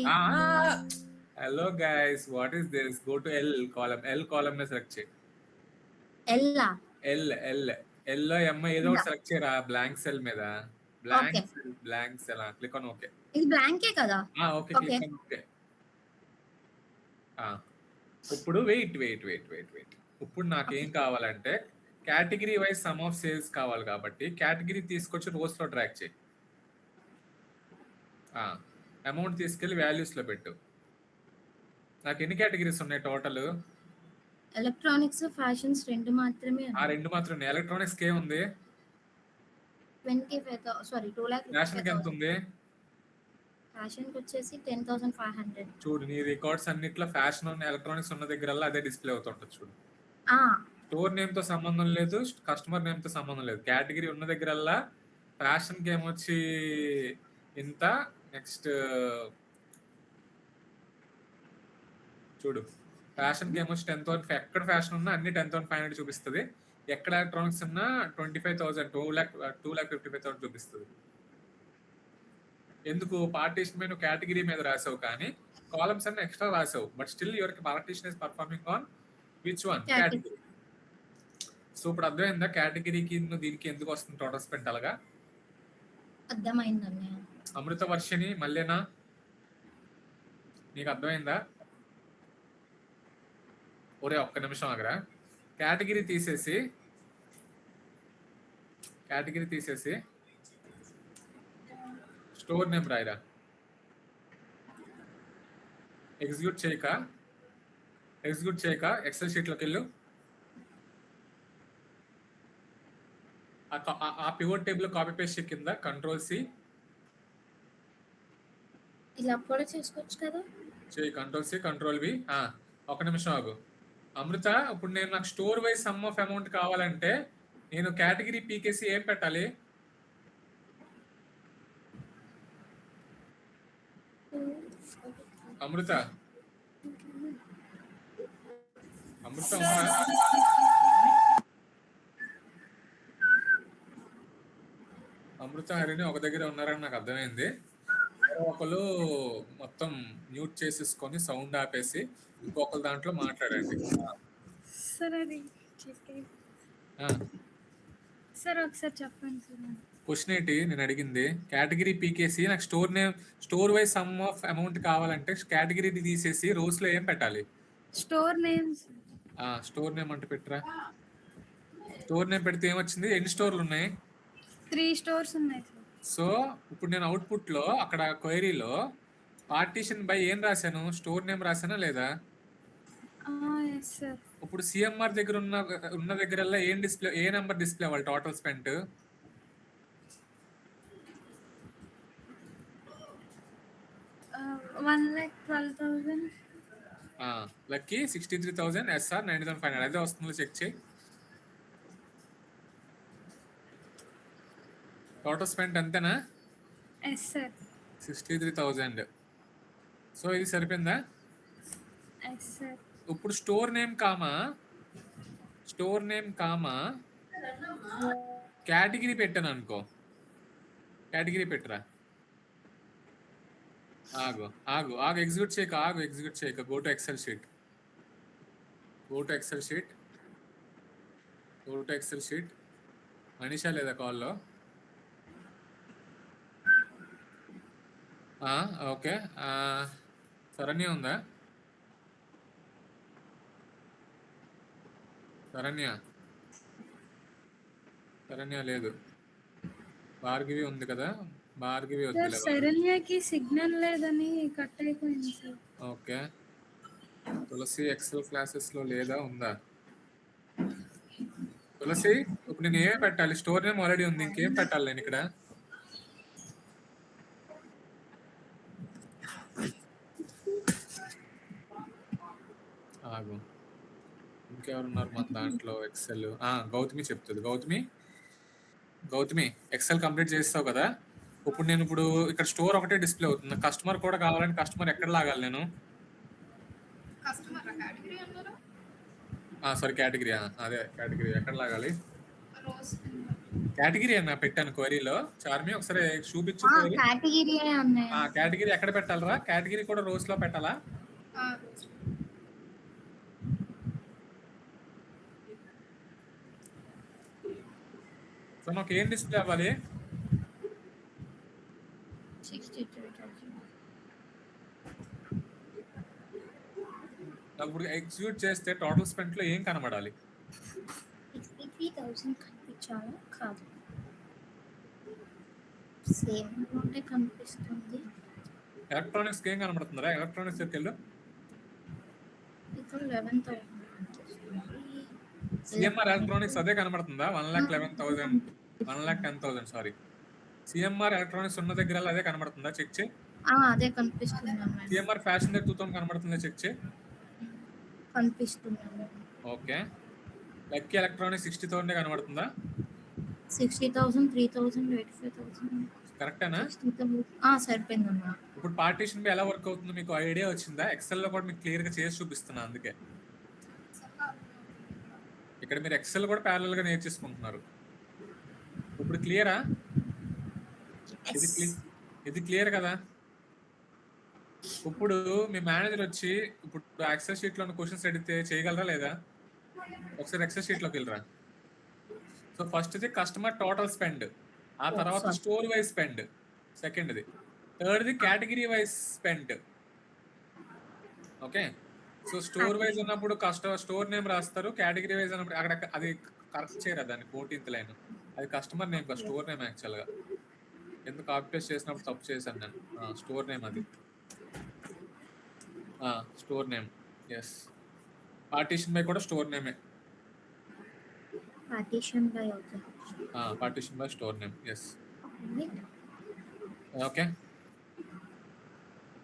Hello guys, what is this? Go to L column में select చేయి. ఎల్లా? L లో M ఏదో ఒకటి సెలెక్ట్ చేయరా బ్లాంక్ సెల్ మీద. Blank cell click on okay. ఇది బ్లాంకే కదా? Okay click on okay. ఇప్పుడు వెయిట్. ఇప్పుడు నాకేం కావాలంటే category wise some of sales కావాలి కాబట్టి కేటగిరీ తీసుకొచ్చి రోస్ లో ట్రాక్ చేయి. అమౌంట్ తీసుకెళ్లి వాల్యూస్ లో పెట్టు. నాకు ఎన్ని కేటగిరీస్ ఉన్నాయి టోటల్? ఎలక్ట్రానిక్స్, ఫ్యాషన్స్ రెండు మాత్రమే. రెండు మాత్రమే. ఎలక్ట్రానిక్స్ కే ఉంది 2 లాక్. ఫ్యాషన్ కి ఎంత ఉంది? ఫ్యాషన్ కి వచ్చేసి 10,500. చూడు నీ రికార్డ్స్ అన్నిట్లో ఫ్యాషన్ ఉన్న ఎలక్ట్రానిక్స్ ఉన్న దగ్గరల్లా అదే డిస్ప్లే అవుతుంటది. చూడు స్టోర్ నేమ్ తో సంబంధం లేదు, కస్టమర్ నేమ్ తో సంబంధం లేదు. కేటగిరీ ఉన్న దగ్గరల్లా ఫ్యాషన్ కి ఏమొచ్చి ఇంత, నెక్స్ట్ చూడు ఫ్యాషన్ కి ఏమొచ్చి 10,000. ఎక్కడ ఫ్యాషన్ ఉన్నా అన్ని 10,500 చూపిస్తుంది. ఎక్కడ ఎలక్ట్రానిక్స్ ఉన్నా 25,000 2,55,000 చూపిస్తుంది. ఎందుకు? పార్టీషన్ మీద కేటగిరీ మీద రాసావు కానీ కాలమ్స్ అన్ని ఎక్స్ట్రా రాసావు. But still your partition is performing on which one? Category. So ఇప్పుడు అర్థమైందా కేటగిరీకి దీనికి ఎందుకు వస్తుంది టోటల్ స్పెండ్ అలాగా? అర్థమైందండి. అమృత వర్షిని మళ్ళేనా? నీకు అర్థమైందా? ఒరే ఒక్క నిమిషం ఆగరా. కేటగిరీ తీసేసి స్టోర్ నేమ్ రాయిరా. ఎగ్జిక్యూట్ చేయక ఎక్సెల్ షీట్లోకి వెళ్ళు. ఆ పివట్ టేబుల్ కాపీ పేస్ట్ కింద కంట్రోల్-C ఇలా కూడా చేసుకోవచ్చు కదా? చేయి. కంట్రోల్-C కంట్రోల్-V. ఒక నిమిషం ఆగు అమృత. ఇప్పుడు నాకు store wise some of amount కావాలంటే నేను కేటగిరీ పీకేసి ఏం పెట్టాలి? అమృత హరిని ఒక దగ్గర ఉన్నారని నాకు అర్థమైంది. ఒకరు మొత్తం మ్యూట్ చేసేసుకొని సౌండ్ ఆపేసి ఇంకొకరు దాంట్లో మాట్లాడండి. సార్ ఒకసారి చెప్పండి సార్. క్వశ్చన్ ఏంటి నేను అడిగింది? కేటగిరీ పీకేసి నాకు store wise some of amount కావాలంటే కేటగిరీ తీసేసి రోస్ లో ఏం పెట్టాలి? Store name. స్టోర్ నేమ్ అంటే పెట్టరా. స్టోర్ నేమ్ పెడితే ఏమొచ్చింది? ఎన్ని స్టోర్లు ఉన్నాయి? 3 స్టోర్స్ ఉన్నాయి సార్. సో ఇప్పుడు నేను అవుట్పుట్ లో అక్కడ క్వైరీలో పార్టీషన్ బై ఏం రాశాను? స్టోర్ నేమ్ రాశానా లేదా? ఇప్పుడు సిఎంఆర్ దగ్గర ఉన్న దగ్గరల్లా ఏం డిస్ప్లే, ఏ నెంబర్ డిస్ప్లే అవ్వాలి? Total spent 1,12,000. లక్కీ 63,000 ఎస్ఆర్ 9,500 అదే వస్తుందో చెక్ చేయి. టోటల్ స్పెంట్ అంతేనా? 63,000. సో ఇది సరిపోయిందా? ఇప్పుడు స్టోర్ నేమ్ కేటగిరీ పెట్టాను అనుకో. కేటగిరీ పెట్టరా. ఆగు ఎగ్జిక్యూట్ చేయక go to Excel sheet. Manisha లేదా కాల్లో? ఓకే శరణ్య ఉందా? శరణ్య లేదు. భార్గవి ఉంది కదా, భార్గవి సార్ వద్దులే. శరణ్యకి సిగ్నల్ లేదని కట్ అయిపోయింది సార్. ఓకే, తులసి ఎక్సెల్ క్లాసెస్ లో లేదా ఉందా? తులసి ఇప్పుడు నేను ఏం పెట్టాలి? స్టోర్ నేమ్ ఆల్రెడీ ఉంది, ఇంకేం పెట్టాలి నేను ఇక్కడ? ఆగు, ఇంకెవరున్నారు మన దాంట్లో? ఎక్సెల్ గౌతమి చెప్తుంది. గౌతమి ఎక్సెల్ కంప్లీట్ చేస్తావు కదా, ఇప్పుడు నేను ఇక్కడ స్టోర్ ఒకటే డిస్ప్లే అవుతుంది. కస్టమర్ కూడా కావాలని కస్టమర్ ఎక్కడ లాగాలి నేను? Sorry, category. అదే కేటగిరీ ఎక్కడ లాగాలి? కేటగిరీ అన్న పెట్టాను క్వరీలో. చార్మి ఒకసారి చూపించు. కేటగిరీ ఎక్కడ పెట్టాలరా? కేటగిరీ కూడా రోస్ లో పెట్టాలా? సో నాకు ఏం డిస్ప్లే అవ్వాలి? ఇప్పుడు ఎగ్జిక్యూట్ చేస్తే టోటల్ స్పెండ్ లో ఏం కనబడాలి? 63,000 కనిపించాలి కాదు, సేమ్ అమౌంటే కనిపిస్తుంది. ఎలక్ట్రానిక్స్ ఏం కనబడుతుందా? ఎలక్ట్రానిక్స్ దగ్గర ఇక్కడ 11,000 సిఎంఆర్ ఎలక్ట్రానిక్స్ అదే కనబడుతుందా? 1,11,000 1,10,000 సారీ. సిఎంఆర్ ఎలక్ట్రానిక్స్ ఉన్న దగ్గర అదే కనబడుతుందా? చెక్ చేయి. అదే కనిపిస్తుంది. సిఎంఆర్ ఫ్యాషన్ దగ్గర 2,000 కనబడుతుందా? చెక్ చేయి. కనిపిస్తుంది. ఓకే, లక్కీ ఎలక్ట్రానిక్స్ 60,000 కనబడుతుందా? 60,000 3,000 85,000 కరెక్టేనా? సరిపోయిందమ్మా. ఇప్పుడు పార్టీషన్ బి ఎలా వర్క్ అవుతుందో మీకు ఐడియా వచ్చిందా? ఎక్సెల్ లో కూడా మీకు క్లియర్ గా చేసి చూపిస్తున్నా. అందుకే ఇక్కడ మీరు ఎక్సెల్ కూడా ప్యారలల్ గా నేర్చేసుకుంటున్నారు. ఇప్పుడు క్లియరా? ఇది క్లియర్ కదా? ఇప్పుడు మీ మేనేజర్ వచ్చి ఇప్పుడు ఎక్సెల్ షీట్ లో ఉన్న క్వశ్చన్స్ అడిగితే చేయగలరా లేదా? ఒకసారి ఎక్సెల్ షీట్ లోకి వెళ్ళరా. So first the customer total spend, ఆ తర్వాత స్టోర్ వైజ్ స్పెండ్, సెకండ్ది, థర్డ్ది category wise spend. Okay, so store wise ఉన్నప్పుడు స్టోర్ నేమ్ రాస్తారు, కేటగిరీ వైజ్ అన్నప్పుడు అక్కడ అది కరెక్ట్ చేయరా దాన్ని? 14th లైన్ అది కస్టమర్ నేమ్ కాదు, స్టోర్ నేమ్ యాక్చువల్ గా. ఎందుకు కాపీ పేస్ట్ చేసినప్పుడు తప్పు చేశాను నేను. స్టోర్ నేమ్ అది, store name. Yes, partition by కూడా స్టోర్ నేమే. Partition by store name. Yes, okay.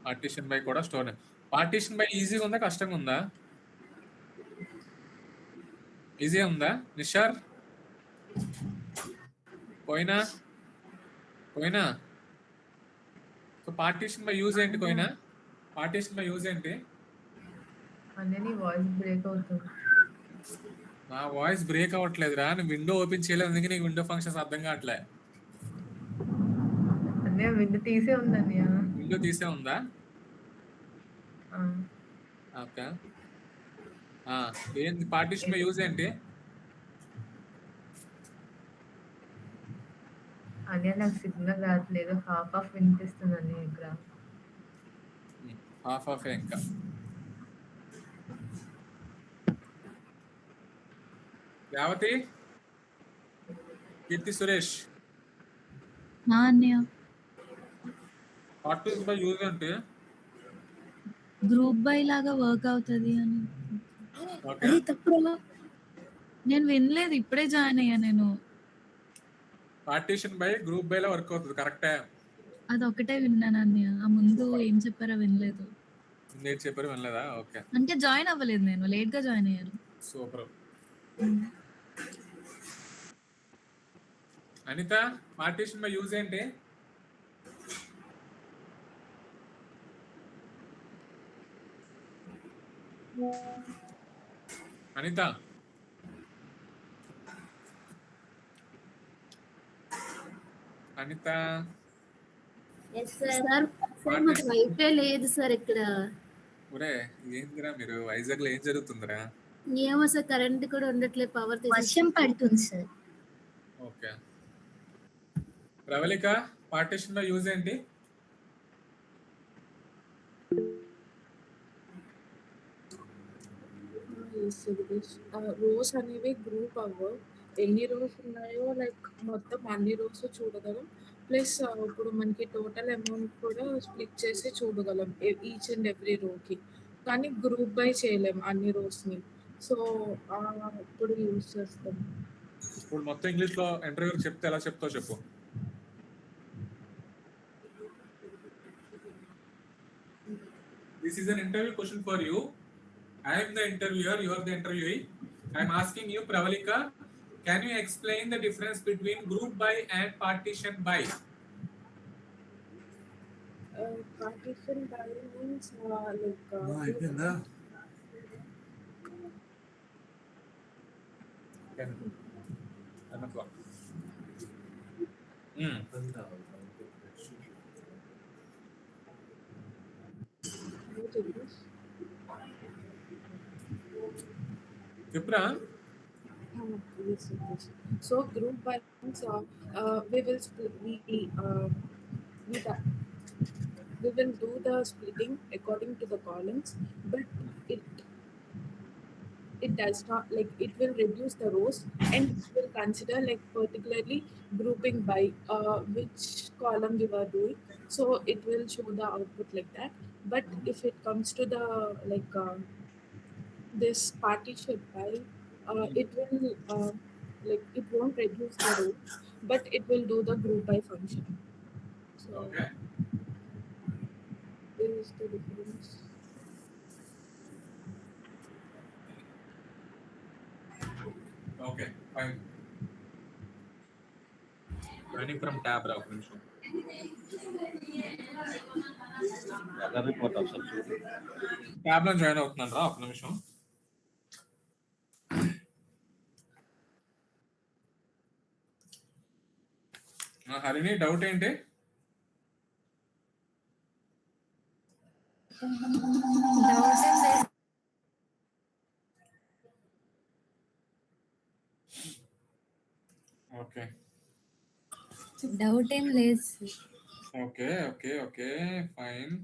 Partition by కూడా స్టోర్ నేమ్. పార్టీషన్ బై ఈజీగా ఉందా కష్టంగా ఉందా? ఈజీ ఉందా నిషార్? పోయినా సో పార్టీషన్ బై యూజ్ ఏంటి? పార్టీషన్ బై యూజ్ ఏంటి? నా వాయిస్ బ్రేక్ అవ్వట్లేదురా, నువ్వు విండో ఓపెన్ చేయలేదు, అందుకే నీకు విండో ఫంక్షన్స్ అర్థం కావట్లే. విండో తీసే ఉందా? ఓకే, ఏంటి పార్టీషన్ బై యూజ్ ఏంటి? నాకు సిగ్నల్ రావట్లేదు, హాఫ్ ఆఫ్ వినిపిస్తుందని. ఇక్కడ హాఫ్ ఆఫ్ ఇంకా యావతి, కీర్తి, సురేష్. పార్టీషన్ బై యూజ్ అంటే గ్రూప్ బై లాగా వర్క్ అవుతుంది అని. నేను వినలేదు, ఇప్పుడే జాయిన్ అయ్యా నేను. Partition by group by law work అవుతుంది, కరెక్టే. అదొకటే విన్నాను అన్నయ్య, ఆ ముందు ఏం చెప్పారో వినలేదు. నేను చెప్పారు వినలేదా? ఓకే, అంటే జాయిన్ అవ్వలేదు, నేను లేట్ గా జాయిన్ అయ్యాను. Super. Anitha, partition by use ఏంటి? అనిత, వైఫై లేదు సార్ ఇక్కడ. ఒరే ఏందిరా మీరు వైజాగ్ లో ఏం జరుగుతుందిరా? ఏమో సార్, కరెంట్ కూడా ఉండట్లేదు, పవర్ వర్షం పడుతుంది sir. Okay, Pravallika, partition by use ఏంటి? తెలుస్తుంది. రోస్ అనేవి గ్రూప్ అవ్వవు. ఎన్ని రోస్ ఉన్నాయో లైక్ మొత్తం అన్ని రోస్ చూడగలం. ప్లస్ ఇప్పుడు మనకి టోటల్ అమౌంట్ కూడా స్ప్లిట్ చేసి చూడగలం ఈచ్ అండ్ ఎవ్రీ రోకి. కానీ గ్రూప్ బై చేయలేం అన్ని రోస్ని. సో ఇప్పుడు యూజ్ చేస్తాం. ఇప్పుడు మొత్తం ఇంగ్లీష్ లో ఇంటర్వ్యూ చెప్తే ఎలా చెప్తావు చెప్పు. This is an interview question for you. I am the interviewer, you are the interviewee. I am asking you, Pravalika, can you explain the difference between group by and partition by? Partition by means like అయిపోయిందా? 10 o'clock. చెప్పురా. Yes. So group by means we will split, we will do the splitting according to the columns, but it does not, like it will reduce the rows, and it will consider like particularly grouping by which column we were doing, so it will show the output like that. But if it comes to the like this partition by, it will like it won't reduce the row, but it will do the group by function. So Okay. this is the difference. Okay, fine. Joining from tab రా ఒక నిమిషం. tab లో join అవుతున్నాను రా ఒక నిమిషం. Harini doubt ఏంటి? Okay doubt ఏం లేదు. Okay okay okay fine.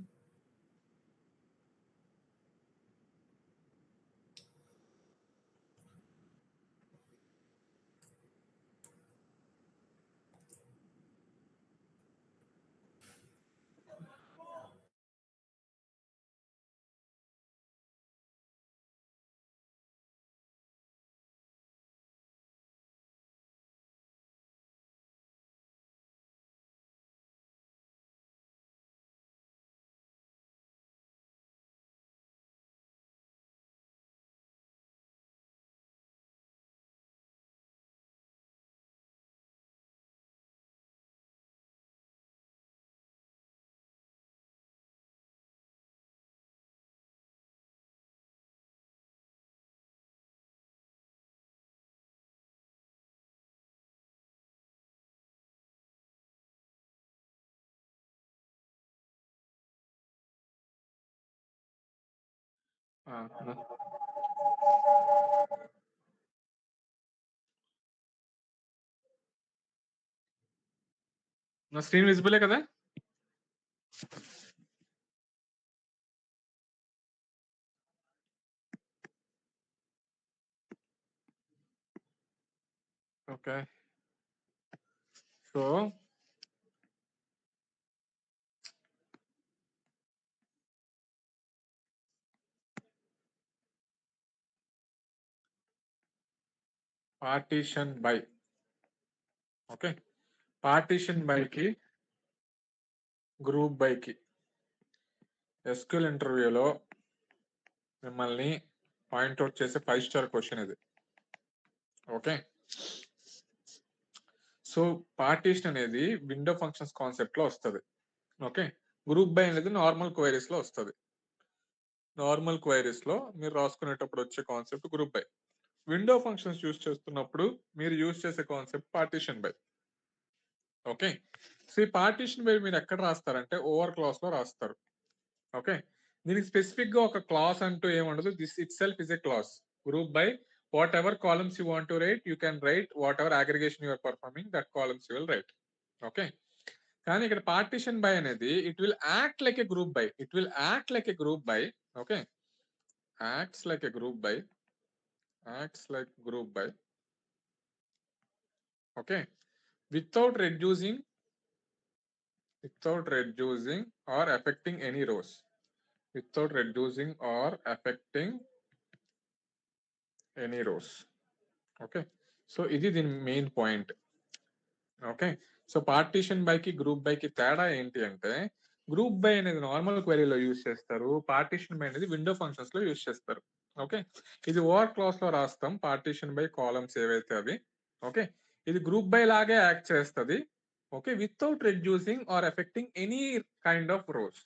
నా స్క్రీన్ విజిబులే కదా? Okay so partition by. Okay, partition బైకి గ్రూప్ బైకి ఎస్క్యూఎల్ ఇంటర్వ్యూలో మిమ్మల్ని పాయింట్అవుట్ చేసే 5 స్టార్ క్వశ్చన్ ఇది. ఓకే, సో పార్టీషన్ అనేది విండో ఫంక్షన్స్ కాన్సెప్ట్ లో వస్తుంది. ఓకే, గ్రూప్ బై అనేది నార్మల్ క్వైరీస్ లో వస్తుంది. నార్మల్ క్వైరీస్ లో మీరు రాసుకునేటప్పుడు వచ్చే concept group by. Window functions use చేస్తున్నప్పుడు మీరు యూజ్ చేసే concept partition by. Okay, so ఈ పార్టీషన్ బై మీరు ఎక్కడ రాస్తారంటే ఓవర్ క్లాస్ లో రాస్తారు. ఓకే, దీనికి స్పెసిఫిక్ గా ఒక క్లాస్ అంటూ ఏముండదు. This itself is a class. Group by whatever columns you want to write, you can write whatever aggregation you are performing, that columns you will write. Okay, కానీ ఇక్కడ partition by అనేది it will act like a group by. It will act like a group by. Okay, acts like a group by acts like group by, okay, without reducing or affecting any rows, without reducing or affecting any rows. Okay, so ఇది దీని main point. Okay, so partition by కి group by కి తేడా ఏంటి అంటే, group by అనేది normal క్వెరీలో use చేస్తారు, పార్టీషన్ బై అనేది విండో ఫంక్షన్స్ లో యూజ్ చేస్తారు. ఓకే, ఇది ఓవర్ క్లాస్ లో రాస్తాం పార్టీషన్ బై కాలమ్స్ ఏవైతే అవి. ఓకే, ఇది గ్రూప్ బై లాగే యాక్ట్ చేస్తుంది. Okay, without reducing or effecting any kind of rows.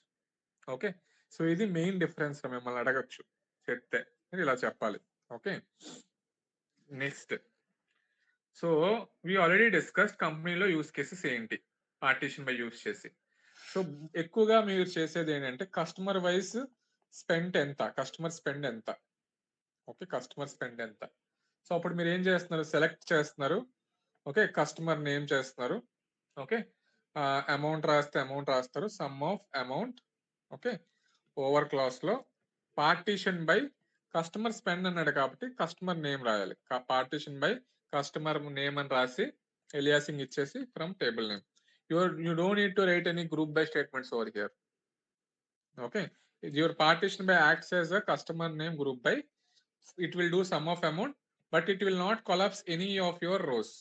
Okay, so ఇది మెయిన్ డిఫరెన్స్ మిమ్మల్ని అడగచ్చు చెప్తే ఇలా చెప్పాలి. Okay, next, so we already discuss కంపెనీలో యూస్ కేసెస్ ఏంటి పార్టీషన్ బై యూస్ చేసి. సో ఎక్కువగా మీరు చేసేది ఏంటంటే కస్టమర్ వైజ్ స్పెండ్ ఎంత, కస్టమర్ స్పెండ్ ఎంత. ఓకే, కస్టమర్ స్పెండ్ ఎంత. సో అప్పుడు మీరు ఏం చేస్తున్నారు, సెలెక్ట్ చేస్తున్నారు. ఓకే, కస్టమర్ నేమ్ చేస్తున్నారు. ఓకే, అమౌంట్ రాస్తే అమౌంట్ రాస్తారు, sum of amount. Okay, over class లో పార్టీషన్ బై కస్టమర్ స్పెండ్ అన్నాడు కాబట్టి కస్టమర్ నేమ్ రాయాలి. పార్టీషన్ బై కస్టమర్ నేమ్ అని రాసి ఎలియాసింగ్ ఇచ్చేసి from table name. You don't need to write any group by statements over here. Okay, your partition by acts as a customer name group by. It will do sum of amount, but it will not collapse any of your rows.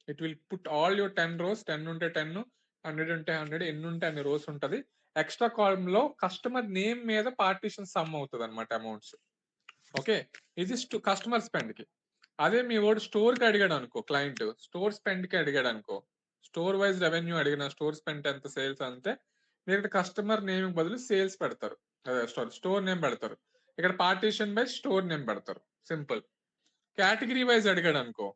It will put all your 10 rows, 10 unte 10, 100 unte 100, ఎన్ని ఉంటే అన్ని rose ఉంటది. Extra column లో customer name మీద partition some అవుతుంది అనమాట amounts. Okay, ఇది customer spend కి. అదే మీ వాడు స్టోర్ కి అడిగాడు అనుకో, క్లయింట్ స్టోర్ స్పెండ్ కి అడిగాడు అనుకో, స్టోర్ వైజ్ రెవెన్యూ అడిగిన, స్టోర్ స్పెండ్ ఎంత, సేల్స్ అంతే, మీరు ఇక్కడ కస్టమర్ నేమ్ బదులు సేల్స్ పెడతారు, అదే స్టోర్ నేమ్ పెడతారు. ఇక్కడ పార్టీషన్ బై స్టోర్ నేమ్ పెడతారు, సింపుల్. కేటగిరీ వైజ్ అడిగాడు అనుకో,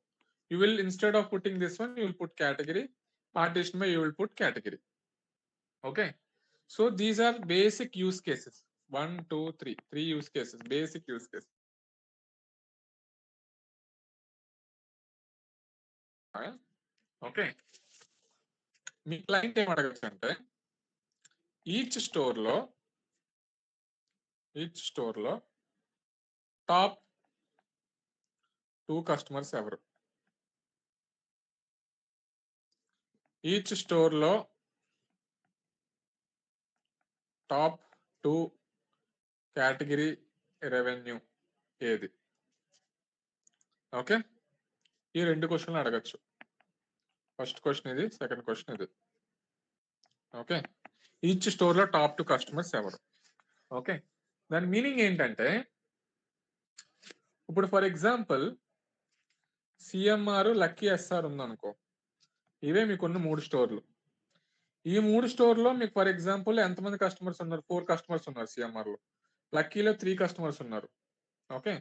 you will instead of putting this one you will put category, partition by you will put category. Okay, so these are basic use cases. 1 2 3 యూస్ కేసెస్, basic use cases. Okay, మీ client ఏం అడగచ్చు అంటే, each store లో top 2 customers ఎవరు, each store లో top 2 category revenue ఏది. ఓకే, ఈ 2 క్వశ్చన్లు అడగచ్చు. ఫస్ట్ క్వశ్చన్ ఇది, సెకండ్ క్వశ్చన్ ఇది. ఓకే, ఈచ్ స్టోర్ లో టాప్ 2 కస్టమర్స్ ఎవరు. ఓకే, దాని మీనింగ్ ఏంటంటే, ఇప్పుడు for example CMR, lucky, SR ఉందనుకో, ఇవే మీకున్న 3 స్టోర్లు. ఈ 3 స్టోర్లో మీకు ఫర్ ఎగ్జాంపుల్ ఎంతమంది కస్టమర్స్ ఉన్నారు, 4 కస్టమర్స్ ఉన్నారు సిఎంఆర్ లో, లక్కీలో 3 కస్టమర్స్ ఉన్నారు. ఓకే,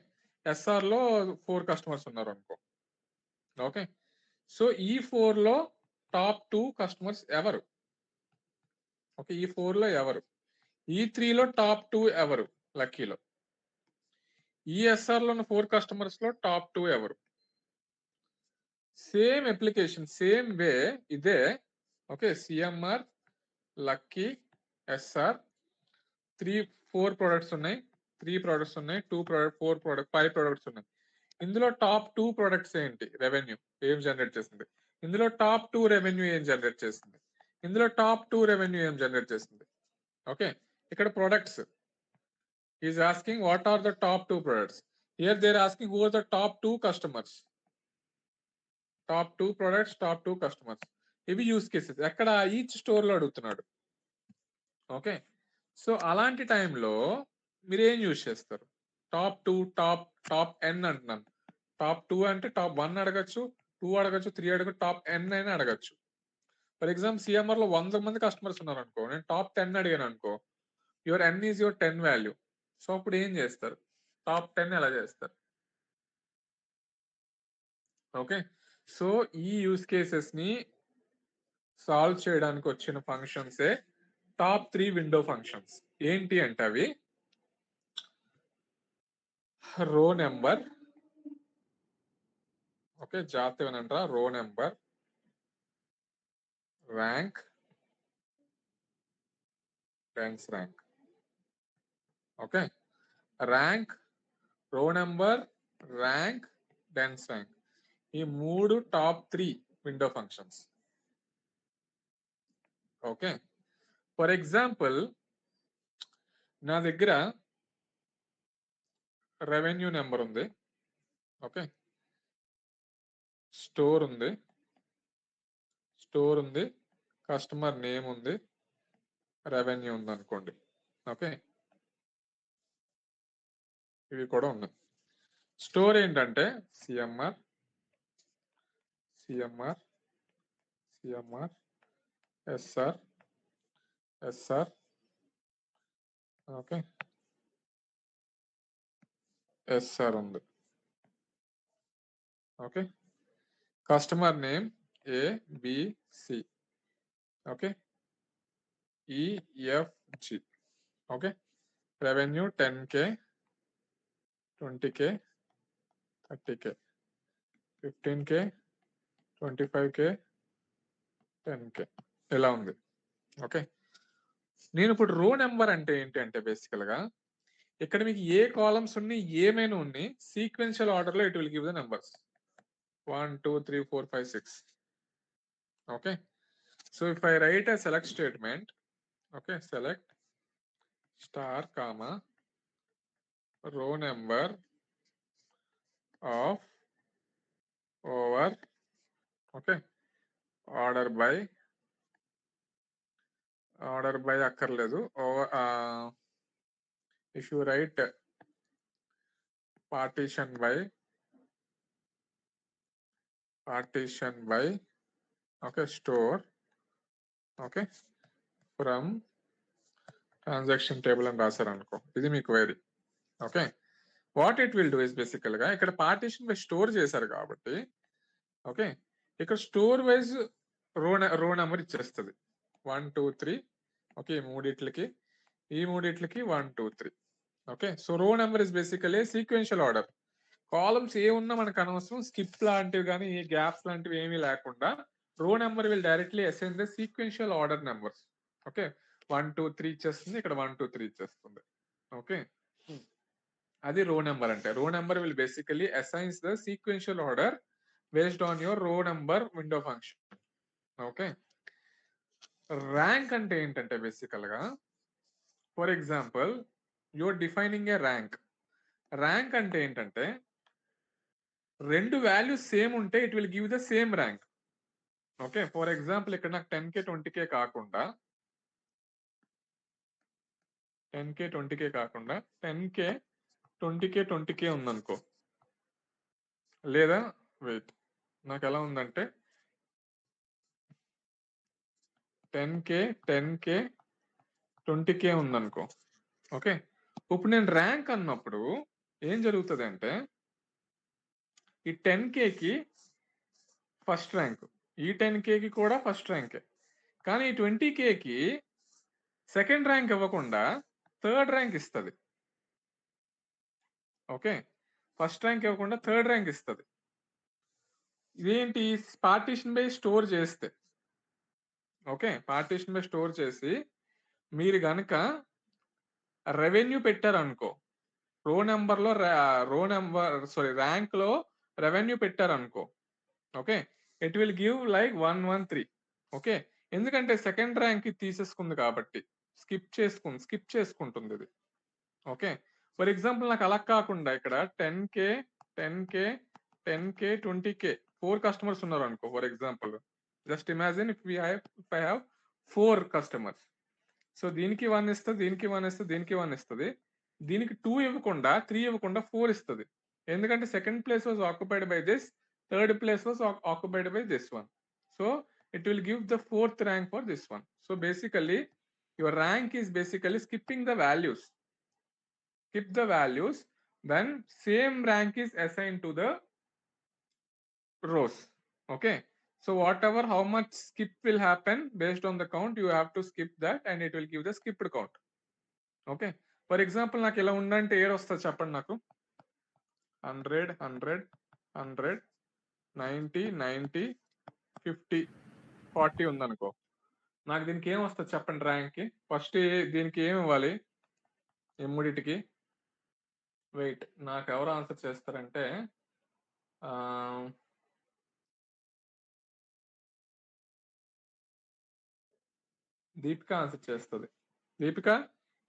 ఎస్ఆర్ లో 4 కస్టమర్స్ ఉన్నారు అనుకో. ఓకే, సో ఈ 4 లో టాప్ 2 కస్టమర్స్ ఎవరు. ఓకే, ఈ 4 లో ఎవరు, ఈ 3 లో టాప్ 2 ఎవరు లక్కీలో, ఈ ఎస్ఆర్ లో ఉన్న 4 కస్టమర్స్ లో టాప్ 2 ఎవరు. సేమ్ అప్లికేషన్, సేమ్ వే ఇదే. Okay, CMR, lucky, SR, 4 products ఉన్నాయి, 3 ప్రొడక్ట్స్ ఉన్నాయి, 2 ప్రొడక్ట్, 4 ప్రొడక్ట్, 5 ప్రొడక్ట్స్ ఉన్నాయి. ఇందులో టాప్ 2 ప్రొడక్ట్స్ ఏంటి, రెవెన్యూ ఏం జనరేట్ చేసింది, ఇందులో టాప్ 2 రెవెన్యూ ఏం జనరేట్ చేసింది, ఇందులో టాప్ 2 రెవెన్యూ ఏం జనరేట్ చేసింది. ఓకే, ఇక్కడ products is asking what are the top 2 products. Here they are asking who are the top 2 customers. Top 2 products, top 2 customers, ఇవి యూస్ కేసెస్. ఎక్కడ, ఈచ్ స్టోర్ లో అడుగుతున్నాడు. ఓకే, సో అలాంటి టైంలో మీరు ఏం యూజ్ చేస్తారు, టాప్ 2, టాప్ n అంటున్నాను. టాప్ 2 అంటే టాప్ 1 అడగచ్చు, 2 అడగచ్చు, 3 అడగచ్చు, టాప్ n అయినా అడగచ్చు. ఫర్ ఎగ్జాంపుల్ సిఎంఆర్ లో 100 మంది కస్టమర్స్ ఉన్నారు అనుకో, నేను టాప్ 10 అడిగాను అనుకో, your n is your 10 value. So అప్పుడు ఏం చేస్తారు, టాప్ 10 ఎలా చేస్తారు. ఓకే, సో ఈ యూస్ కేసెస్ ని సాల్వ్ చేయడానికి వచ్చిన ఫంక్షన్సే టాప్ 3 విండో ఫంక్షన్స్. ఏంటి అంటే అవి రో నెంబర్. ఓకే, జాగ్రత్తగా వినండి, row number, rank, dense rank. Okay, rank, row number, rank, dense rank. ఈ 3 top 3 window functions. Okay, for example నా దగ్గర రెవెన్యూ నెంబర్ ఉంది. ఓకే, స్టోర్ ఉంది, కస్టమర్ నేమ్ ఉంది, రెవెన్యూ ఉంది అనుకోండి. ఓకే, ఇవి కూడా ఉన్నాయి. స్టోర్ ఏంటంటే సిఎంఆర్, ఎస్ఆర్, ఓకే, ఎస్ఆర్ ఉంది. Okay, customer name ABC, okay, EFG. Okay, revenue 10K, 20K, 30K, 15K, 25K, 10K, ఇలా ఉంది. ఓకే, నేను ఇప్పుడు రో నెంబర్ అంటే ఏంటి అంటే బేసికల్ గా ఇక్కడ మీకు ఏ కాలమ్స్ ఉన్నాయి, ఏమైనా ఉన్నాయి, సీక్వెన్షియల్ ఆర్డర్ లో it will give the numbers 1 2 3 4 5 6. okay, so if I write a select statement, okay, select star comma row number of over, okay, order by akkarledu, over if you write partition by, okay, store, okay, from transaction table and రాసారు అనుకో, ఇది మీ query. Okay, what it will do is basically గా ఇక్కడ partition wise store చేశారు కాబట్టి, okay, ఇక్కడ store wise రో నెంబర్ ఇచ్చేస్తుంది 1 2 3. ఓకే, ఈ మూడిట్లకి 1 2 3. Okay, so row number is basically sequential order. Columns ఏ ఉన్నా మనకు అనవసరం, స్కిప్ లాంటివి కానీ గ్యాప్స్ లాంటివి ఏమీ లేకుండా రో number will directly assign the sequential order numbers. Okay, 1 2 3 ఇచ్చేస్తుంది, ఇక్కడ 1 2 3 ఇచ్చేస్తుంది. ఓకే, అది రో నెంబర్ అంటే. Row number will basically assigns the sequential order based on your row number window function. Okay, rank అంటే ఏంటంటే బేసికల్ గా for example you're defining a rank. Rank అంటే ఏంటంటే రెండు వాల్యూస్ సేమ్ ఉంటే it will give the same rank. Okay, for example ఇక్కడ నాకు 10K 20K కాకుండా 10K 20K ఉందనుకో, లేదా వెయిట్ నాకు ఎలా ఉందంటే 10K 20K ఉందనుకో. ఓకే, ఇప్పుడు నేను ర్యాంక్ అన్నప్పుడు ఏం జరుగుతుంది అంటే ఈ 10Kకి ఫస్ట్ ర్యాంక్, ఈ 10Kకి కూడా ఫస్ట్ ర్యాంకే, కానీ ఈ 20Kకి సెకండ్ ర్యాంక్ ఇవ్వకుండా థర్డ్ ర్యాంక్ ఇస్తుంది. ఓకే, ఫస్ట్ ర్యాంక్ ఇవ్వకుండా థర్డ్ ర్యాంక్ ఇస్తుంది. ఇదేంటి, పార్టీషన్ బై స్టోర్ చేస్తే. ఓకే, పార్టీషన్ బై స్టోర్ చేసి మీరు గనక రెవెన్యూ పెట్టారనుకో, ర్యాంక్ లో రెవెన్యూ పెట్టారనుకో, okay, it will give like 1 1 3. Okay, ఎందుకంటే సెకండ్ ర్యాంక్ తీసేసుకుంది కాబట్టి స్కిప్ చేసుకుంటుంది ఇది. ఓకే, ఫర్ ఎగ్జాంపుల్ నాకు అలా కాకుండా ఇక్కడ 10K 20K 4 కస్టమర్స్ ఉన్నారు అనుకో. For example just imagine if I have 4 customers. So దీనికి 1 ఇస్తుంది, దీనికి 1 ఇస్తుంది, దీనికి 1 ఇస్తుంది, దీనికి 2 ఇవ్వకుండా 3 ఇవ్వకుండా 4 ఇస్తుంది. ఎందుకంటే second place was occupied by this, third place was occupied by this one. So it will give the 4th rank for this one. So basically your rank is basically skipping the values. Skip the values, then same rank is assigned to the rows. Okay, so whatever how much skip will happen based on the count, you have to skip that and it will give the skipped count. Okay, for example నాకు ఎలా ఉందంటే ఏడు వస్తుంది చెప్పండి నాకు, 100 100 100 90 90 50 40 ఉందనుకో. నాకు దీనికి ఏం వస్తుంది చెప్పండి ర్యాంక్ కి? ఫస్ట్ దీనికి ఏమి ఇవ్వాలి? ఈ మూడిటికి వెయిట్, నాకు ఎవరు ఆన్సర్ చేస్తారంటే దీపిక ఆన్సర్ చేస్తుంది. దీపిక,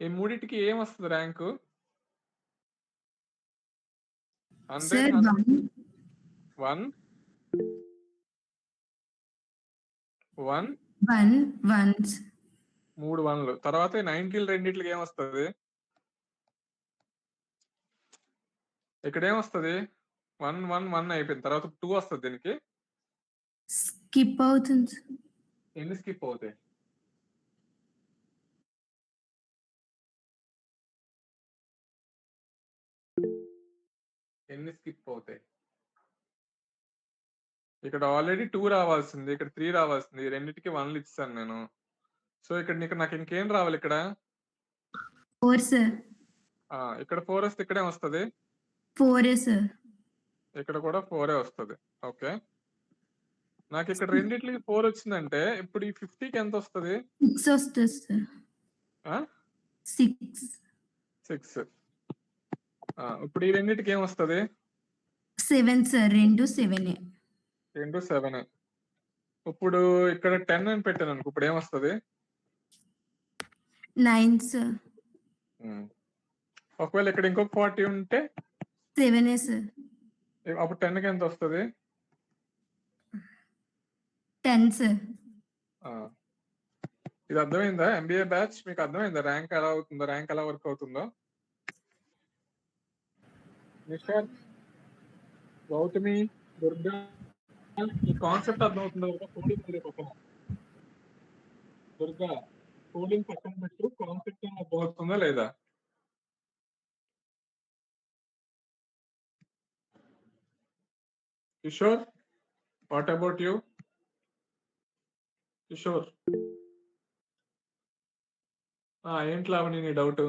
ఈ మూడింటికి ఏం వస్తుంది ర్యాంకు? Sir, 1 ones. 3 1లు. తర్వాత 90లు రెండిట్లకి ఏమొస్తుంది? ఇక్కడ ఏమొస్తుంది? 1 1 1 అయిపోయింది. తర్వాత 2 వస్తుంది. దీనికి Skip అవుతుంది. ఎన్ని స్కిప్ అవుతాయి? ఎన్ని స్కిప్ అవుతాయి? ఇక్కడ ఆల్రెడీ 2 రావాల్సింది, ఇక్కడ 3 రావాల్సింది. ఈ రెండింటికి 1లు ఇచ్చాను నేను. సో ఇక్కడ నాకు ఇంకేం రావాలి? ఇక్కడ 4 sir. ఇక్కడ 4 వస్తే ఇక్కడే వస్తుంది. 4 sir. ఇక్కడ కూడా 4 వస్తుంది. ఓకే, నాకు ఇక్కడ రెండిట్లకి 4 వచ్చిందంటే ఇప్పుడు ఈ 50కి ఎంత వస్తుంది? 6 వస్తుంది sir. 6. ఇప్పుడు ఈ రెండిటికి ఏం వస్తుంది? 7 sir. 2 7. 2 7. ఇప్పుడు ఇక్కడ 10 అని పెట్టాను అనుకో, ఇప్పుడు ఏమొస్తుంది? 9 sir. ఒకవేళ ఇక్కడ ఇంకొక 40 ఉంటే 7 sir. అప్పుడు 10కి ఎంత వస్తుంది? 10 sir. ఇది అర్థమైందా? ఎంబీఏ బ్యాచ్ మీకు అర్థమైందా? ర్యాంక్ ఎలా అవుతుందో, ర్యాంక్ ఎలా వర్క్ అవుతుందో? నిషాద్, గౌతమి, దుర్గా, ఈ కాన్సెప్ట్ అర్థమవుతుందో? కోడింగ్ పక్కన దుర్గా, కోడింగ్ పక్కన పెట్టు, కాన్సెప్ట్ అర్థమవుతుందా లేదా? Kishore, what about you? Kishore, ఏంటి లావణి నీ డౌట్?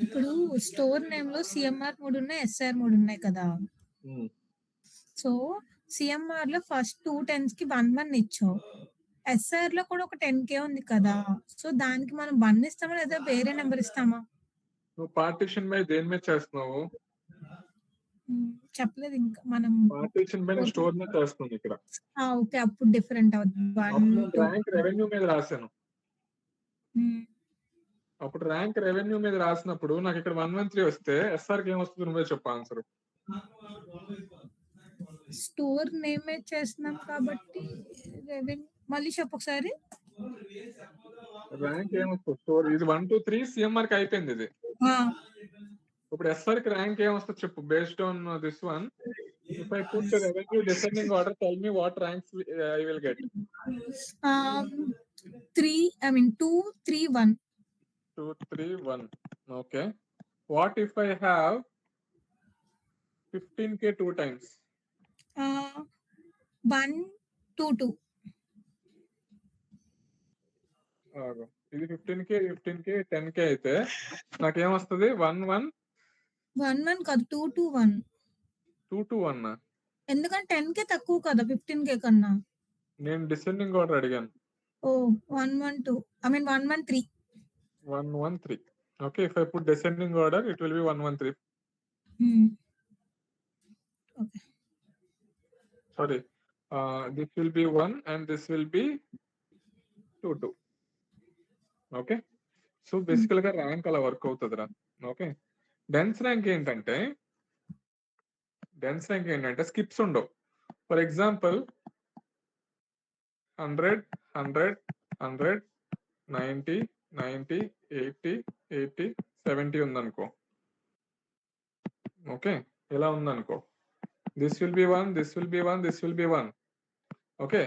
ఇప్పుడు స్టోర్ నేమ్ లో సిఎంఆర్ 3 ఉన్నాయి, ఎస్ఆర్ 3 ఉన్నాయి కదా. సో సిఎంఆర్ లో ఫస్ట్ 2 10s కి 1 1 ఇచ్చావు. ఎస్ఆర్ లో కూడా ఒక 10K ఉంది కదా. సో దానికి మనం 1 ఇస్తామా లేదా వేరే నెంబర్ ఇస్తామా? నువ్వు పార్టీషన్ బై దేని మీద చేస్తున్నావు? చెప్పలేదు ఇంకా. మనం పార్టీషన్ బై స్టోర్ మీద చేస్తుంది ఇక్కడ. ఓకే, అప్పుడు డిఫరెంట్ అవుతుంది. ర్యాంక్ రెవెన్యూ మీద రాశాను. అప్పుడు ర్యాంక్ రెవెన్యూ మీద రాసినప్పుడు నాకు ఇక్కడ 113 వస్తే ఎస్ఆర్ కి ఏమొస్తుంది? నువ్వే చెప్పు ఆన్సర్. స్టోర్ నేమ్ చేస్తున్నాం కాబట్టి రెవెన్యూ. మళ్ళీ చెప్పు ఒకసారి. ర్యాంక్ ఏమొస్తుంది? స్టోర్ ఇది 1 2 3 సిఎంఆర్ కి అయిపోయింది ఇది. ఇప్పుడు ఎస్ఆర్ కి ర్యాంక్ ఏమొస్తుంది చెప్పు? Based on this one, if I put revenue descending order, tell me what ranks I will get. 2 3 1. 2 3 1. Okay. What if I have 15K 2 times? 1 2 2. ఇది 15K 10K అయితే నాకేమొస్తుంది? 1 1 1 1 కాదు, 2 2 1. 2 2 1. ఎందుకంటే 10K తక్కువ కదా 15K కన్నా. నేను డిసెండింగ్ ఆర్డర్ అడిగాను. 1 1 2. I mean 1 1 3. 1 1 3. Okay, if I put descending order, it will be 1 1 3. Okay. Sorry. This will be 1 and this will be 2 2. Okay. So basically rank అలా వర్క్ అవుతుందిరా. ఓకే, డెన్స్ ర్యాంక్ ఏంటంటే skips ఉండవు. For example 100 100 100 90 90 80 80 70 ఉందనుకో. Okay, ఇలా ఉందనుకో. This will be 1, this will be 1, this will be 1. Okay,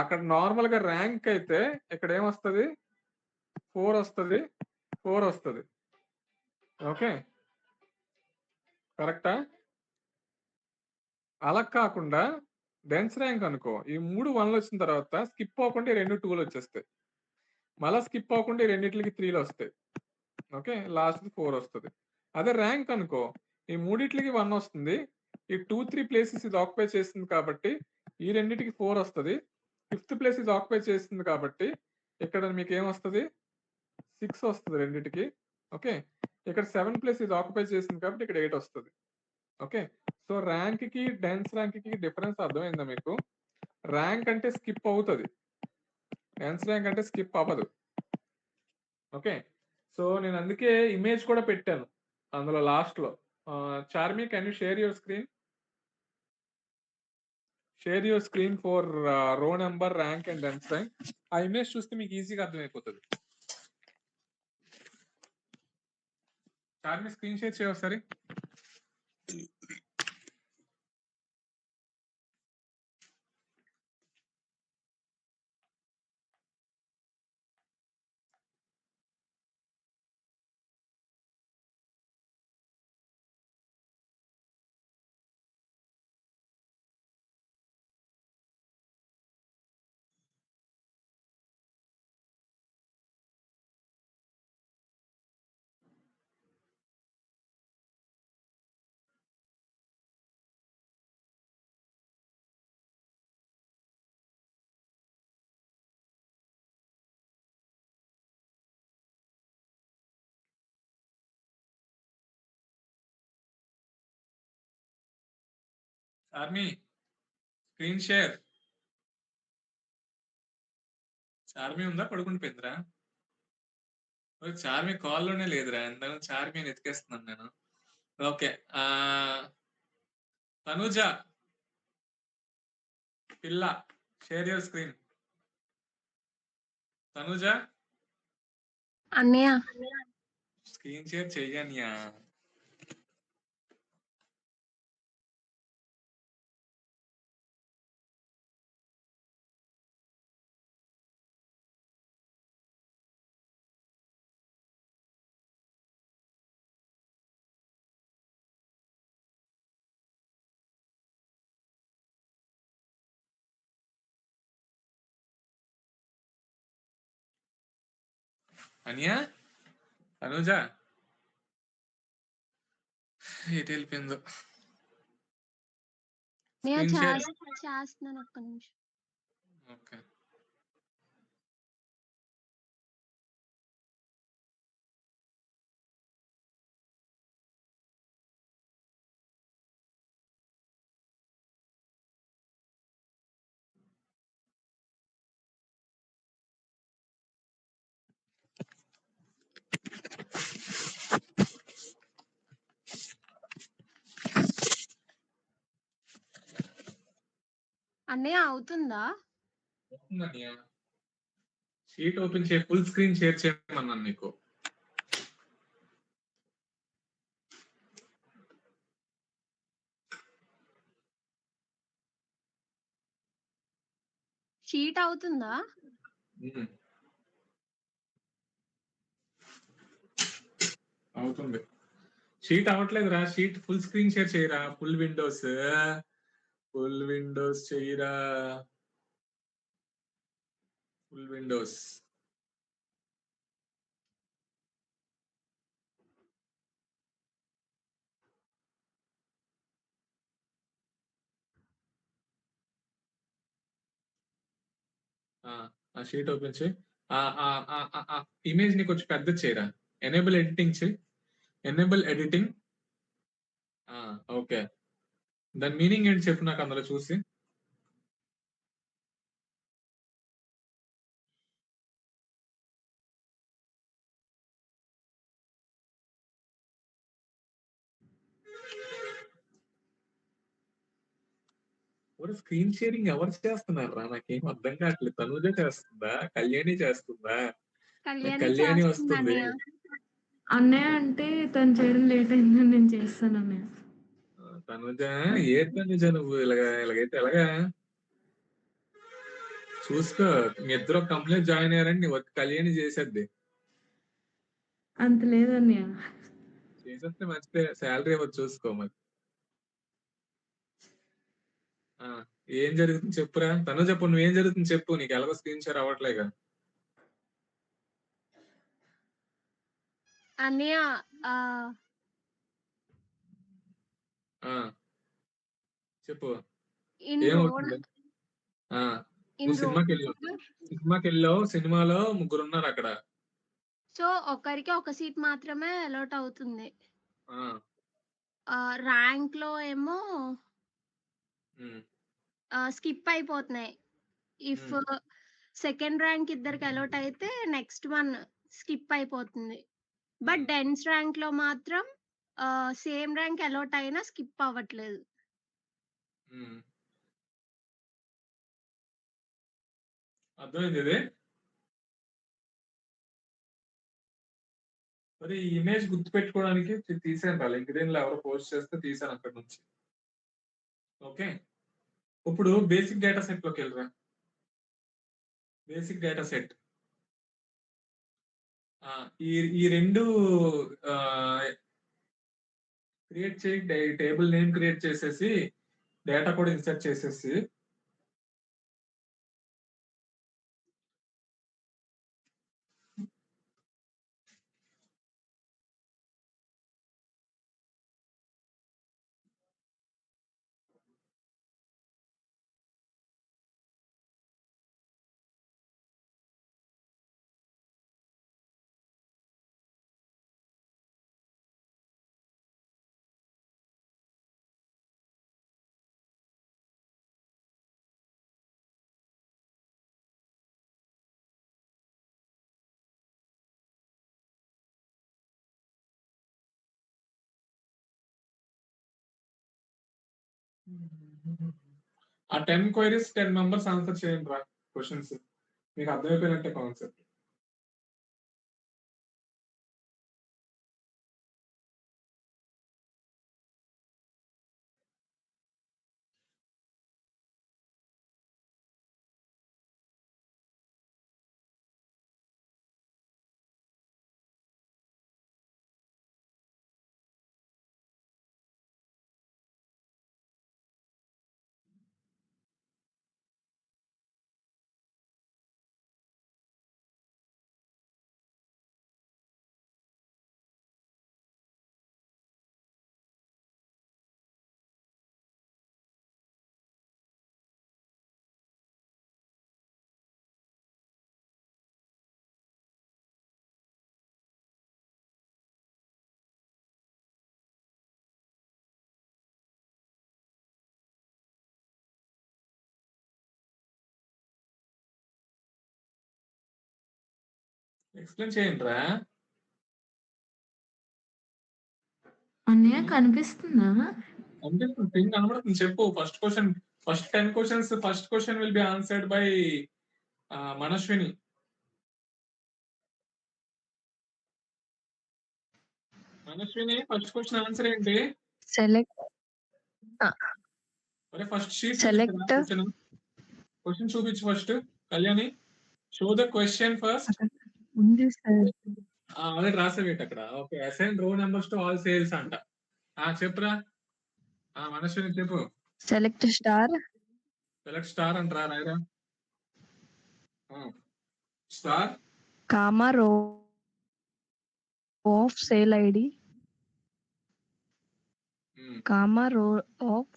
అక్కడ normal గా rank అయితే ఇక్కడ ఏమొస్తుంది? 4 వస్తుంది, 4 వస్తుంది. ఓకే, కరెక్టా? అలా కాకుండా డెన్స్ ర్యాంక్ అనుకో, ఈ 3 1లు వచ్చిన తర్వాత స్కిప్ అవ్వకుండా ఈ 2 2లు వచ్చేస్తాయి. మళ్ళా స్కిప్ అవ్వకుండా ఈ రెండిట్లకి 3లు వస్తాయి. ఓకే, లాస్ట్ 4 వస్తుంది. అదే ర్యాంక్ అనుకో, ఈ మూడిట్లకి 1 వస్తుంది, ఈ 2 3 ప్లేసెస్ ఇది ఆక్యుపై చేస్తుంది కాబట్టి ఈ రెండిటికి 4 వస్తుంది. 5th ప్లేస్ ఇది ఆక్యుపై చేస్తుంది కాబట్టి ఇక్కడ మీకు ఏమొస్తుంది? 6 వస్తుంది రెండిటికి. ఓకే, ఇక్కడ 7+ ఇది ఆక్యుపై చేసింది కాబట్టి ఇక్కడ 8 వస్తుంది. ఓకే, సో ర్యాంక్ కి డెన్స్ ర్యాంక్ కి డిఫరెన్స్ అర్థమైందా మీకు? ర్యాంక్ అంటే స్కిప్ అవుతుంది, డెన్స్ ర్యాంక్ అంటే స్కిప్ అవ్వదు. ఓకే, సో నేను అందుకే ఇమేజ్ కూడా పెట్టాను అందులో లాస్ట్ లో. Charmi, can you share your screen? Share your screen for రో number, rank and dense rank. ఆ ఇమేజ్ చూస్తే మీకు ఈజీగా అర్థమైపోతుంది. చార్మి స్క్రీన్ షేర్ చేయ ఒకసారి. Charmi screen share. చార్మి ఉందా, పడుకుండిపోయిందిరా? చార్మి కాల్లోనే లేదురా, ఎందుకు చార్మిని ఎతికేస్తున్నాను నేను. ఓకే, తనుజ పిల్ల, షేర్ యువర్ స్క్రీన్. తనుజ అన్నయ్య స్క్రీన్ షేర్ చెయ్యనియా? అనియా, తనుజ ఎటు వెళ్ళిపోయిందో? నేను స్క్రీన్ షేర్. చేస్తున్నాను, ఒక్క నిమిషం. ఓకే, అన్నయ్య అవుతుందా? వస్తుందనియా. షీట్ ఓపెన్ చేయి, ఫుల్ స్క్రీన్ షేర్ చేయమన్నాను నీకు. షీట్ అవుతుందా? అవుతుంది. షీట్ అవ్వట్లేదురా, షీట్ ఫుల్ స్క్రీన్ షేర్ చేయరా, ఫుల్ విండోస్ చేయరా, ఫుల్ విండోస్. ఆ షీట్ ఓపెన్ చేయి. ఇమేజ్ ని కొంచెం పెద్ద చేయరా, ఎనేబుల్ ఎడిటింగ్ చేయి, ఎనేబుల్ ఎడిటింగ్. ఓకే, దాని మీనింగ్ ఏంటి చెప్పు నాకు అందులో చూసి. స్క్రీన్ షేరింగ్ ఎవరు చేస్తున్నారా? నాకేం అర్థం కావట్లేదు. తనుజ చేస్తుందా, కళ్యాణి చేస్తుందా? కళ్యాణి వస్తుంది. అన్నయ్య అంటే తను చేయడం లేట్ అయిందని నేను చేస్తాను అన్నయ్య. తనుజ ఏ తనుజ నువ్వు ఇలాగైతే ఎలాగా? చూసుకో, మీ ఇద్దరు కంపెనీ జాయిన్ అయ్యారని నీ వర్క్ కళ్యాణి చేసేద్ది. అంత లేదన్నయ్య. చేసేస్తే మంచిదే, శాలరీ ఇవ్వచ్చు, చూసుకో మరి. ఏం జరుగుతుంది చెప్పురా తను, చెప్పు నువ్వేం జరుగుతుంది చెప్పు. నీకు ఎలాగో స్క్రీన్ షేర్ అవ్వట్లేగా? అన్నయ్య చెప్పు ఏమవుతుంది? నువ్వు సినిమాకి వెళ్ళావు, సినిమాలో ముగ్గురు ఉన్నారు అక్కడ. సో ఒకరికి ఒక సీట్ మాత్రమే అలాట్ అవుతుంది. ఆ, ర్యాంక్ లో ఏమో ఉమ్, స్కిప్ అయిపోతున్నాయి. ఇఫ్ ఉమ్, సెకండ్ ర్యాంక్ ఇద్దరికి అలాట్ అయితే నెక్స్ట్ వన్ స్కిప్ అయిపోతుంది. But um. డెన్స్ ర్యాంక్ లో మాత్రం సేమ్ ర్యాంక్ అలాట్ అయినా స్కిప్ అవ్వట్లేదు. ఉమ్. అర్థమైంది ఇది. మరి ఈ ఇమేజ్ గుర్తుపెట్టుకోవడానికి తీసాను రా, లింక్డ్ఇన్ లో ఎవరో పోస్ట్ చేస్తే తీసాను అక్కడ నుంచి. ఓకే, ఇప్పుడు బేసిక్ డేటా సెట్ లోకి వెళ్ళరా. బేసిక్ డేటా సెట్ ఈ ఈ రెండు క్రియేట్ చేయి, టేబుల్ నేమ్ క్రియేట్ చేసేసి డేటా కూడా ఇన్సర్ట్ చేసేసి ఆ 10 క్వైరీస్ 10 మెంబర్స్ ఆన్సర్ చేయండి రా క్వశ్చన్స్. మీకు అర్థమైపోయినట్టే కాన్సెప్ట్. ఎక్స్ప్లెయిన్ చేయండి రా. అన్నయ్య కనిపిస్తుందా? అంటే థింగ్ కనబడుతుంది, చెప్పు. First question, first 10 questions, first question will be answered by Manaswini. Manaswini, first question answer ఏంటి? సెలెక్ట్ అరే ఫస్ట్ షీట్ సెలెక్ట్ క్వశ్చన్ చూపించు first. Kalyani, show the question first. ఉంది సార్. అదే రాసేవేటి అక్కడ. ఓకే, అసైన్ రో నెంబర్స్ టు ఆల్ సేల్స్ అంట. చెప్పురా. మనస్విని చెప్పు. సెలెక్ట్ స్టార్ సెలెక్ట్ స్టార్ అంటారా, రాయరా. స్టార్ కామా రో ఆఫ్ సేల్ ఐడి కామా రో of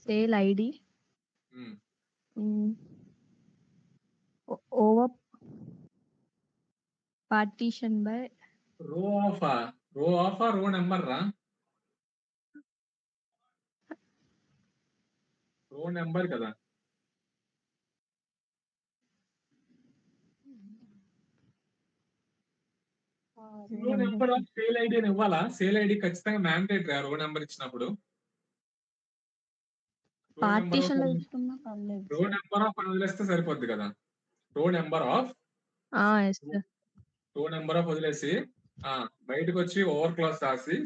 sale ID over partition by rho of రో నెంబర్ రా. రో నెంబర్ కదా. రో నెంబర్ ఆఫ్ సేల్ ఐడి అని ఇవ్వాలా? సేల్ ఐడి ఖచ్చితంగా మ్యాండేటరీ రో నెంబర్ ఇచ్చినప్పుడు. పార్టీషన్ లో ఇస్తున్నా పర్లేదు. రో నెంబర్ ఆఫ్ అని వదిలేస్తే సరిపోద్ది కదా. రో నెంబర్ ఆఫ్ వదిలేసి బయటకు వచ్చి ఓవర్ క్లాస్ రాసి,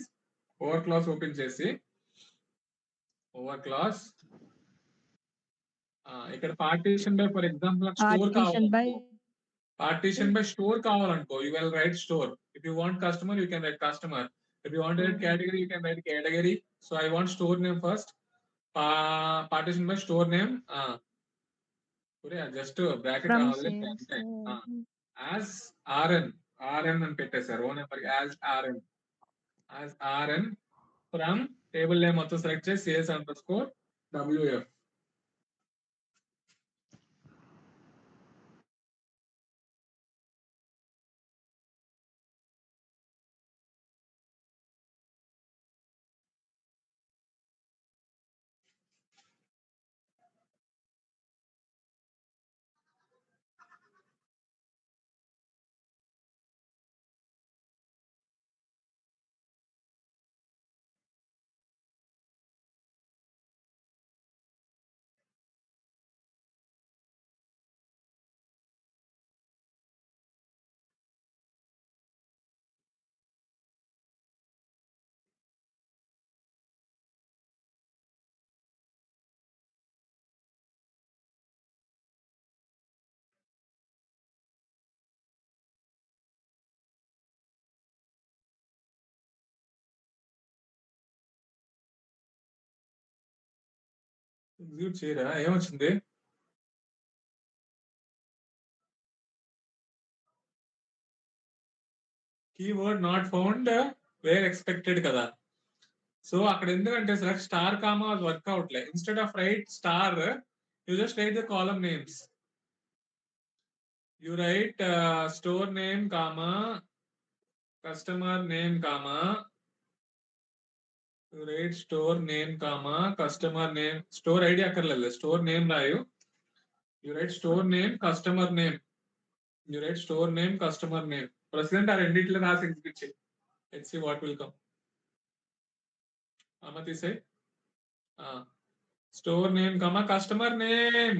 ఓవర్ క్లాస్ ఓపెన్ చేసి, ఓవర్ క్లాస్ ఇక్కడ partition by, for example store కావాలి. పార్టీషన్ బై స్టోర్ కావాలనుకో, you will write store. If you want customer, you can write customer. If you want write category, you can write category. So I want store name first. Partition by store name. Just bracket రావాలి. As RN అని పెట్టేశారు. Row number as RN from table name మొత్తం select చేసి sales underscore WF. Execute చేయరా? ఏమొచ్చింది? Keyword not found where expected కదా. So అక్కడ ఎందుకంటే సార్ స్టార్ కామా అది వర్క్ అవుట్లే. Instead of write star you just write the column names. You write store name comma customer name comma, you write store name comma customer name. Store ID అక్కర్లేదు, store name రాయు. You write store name customer name, you write store name customer name. ప్రెసిడెంట్ ఆ రెండిట్లో రాసి execute చేయి. Let's see what will come. అమ్మ తీసే store name comma customer name,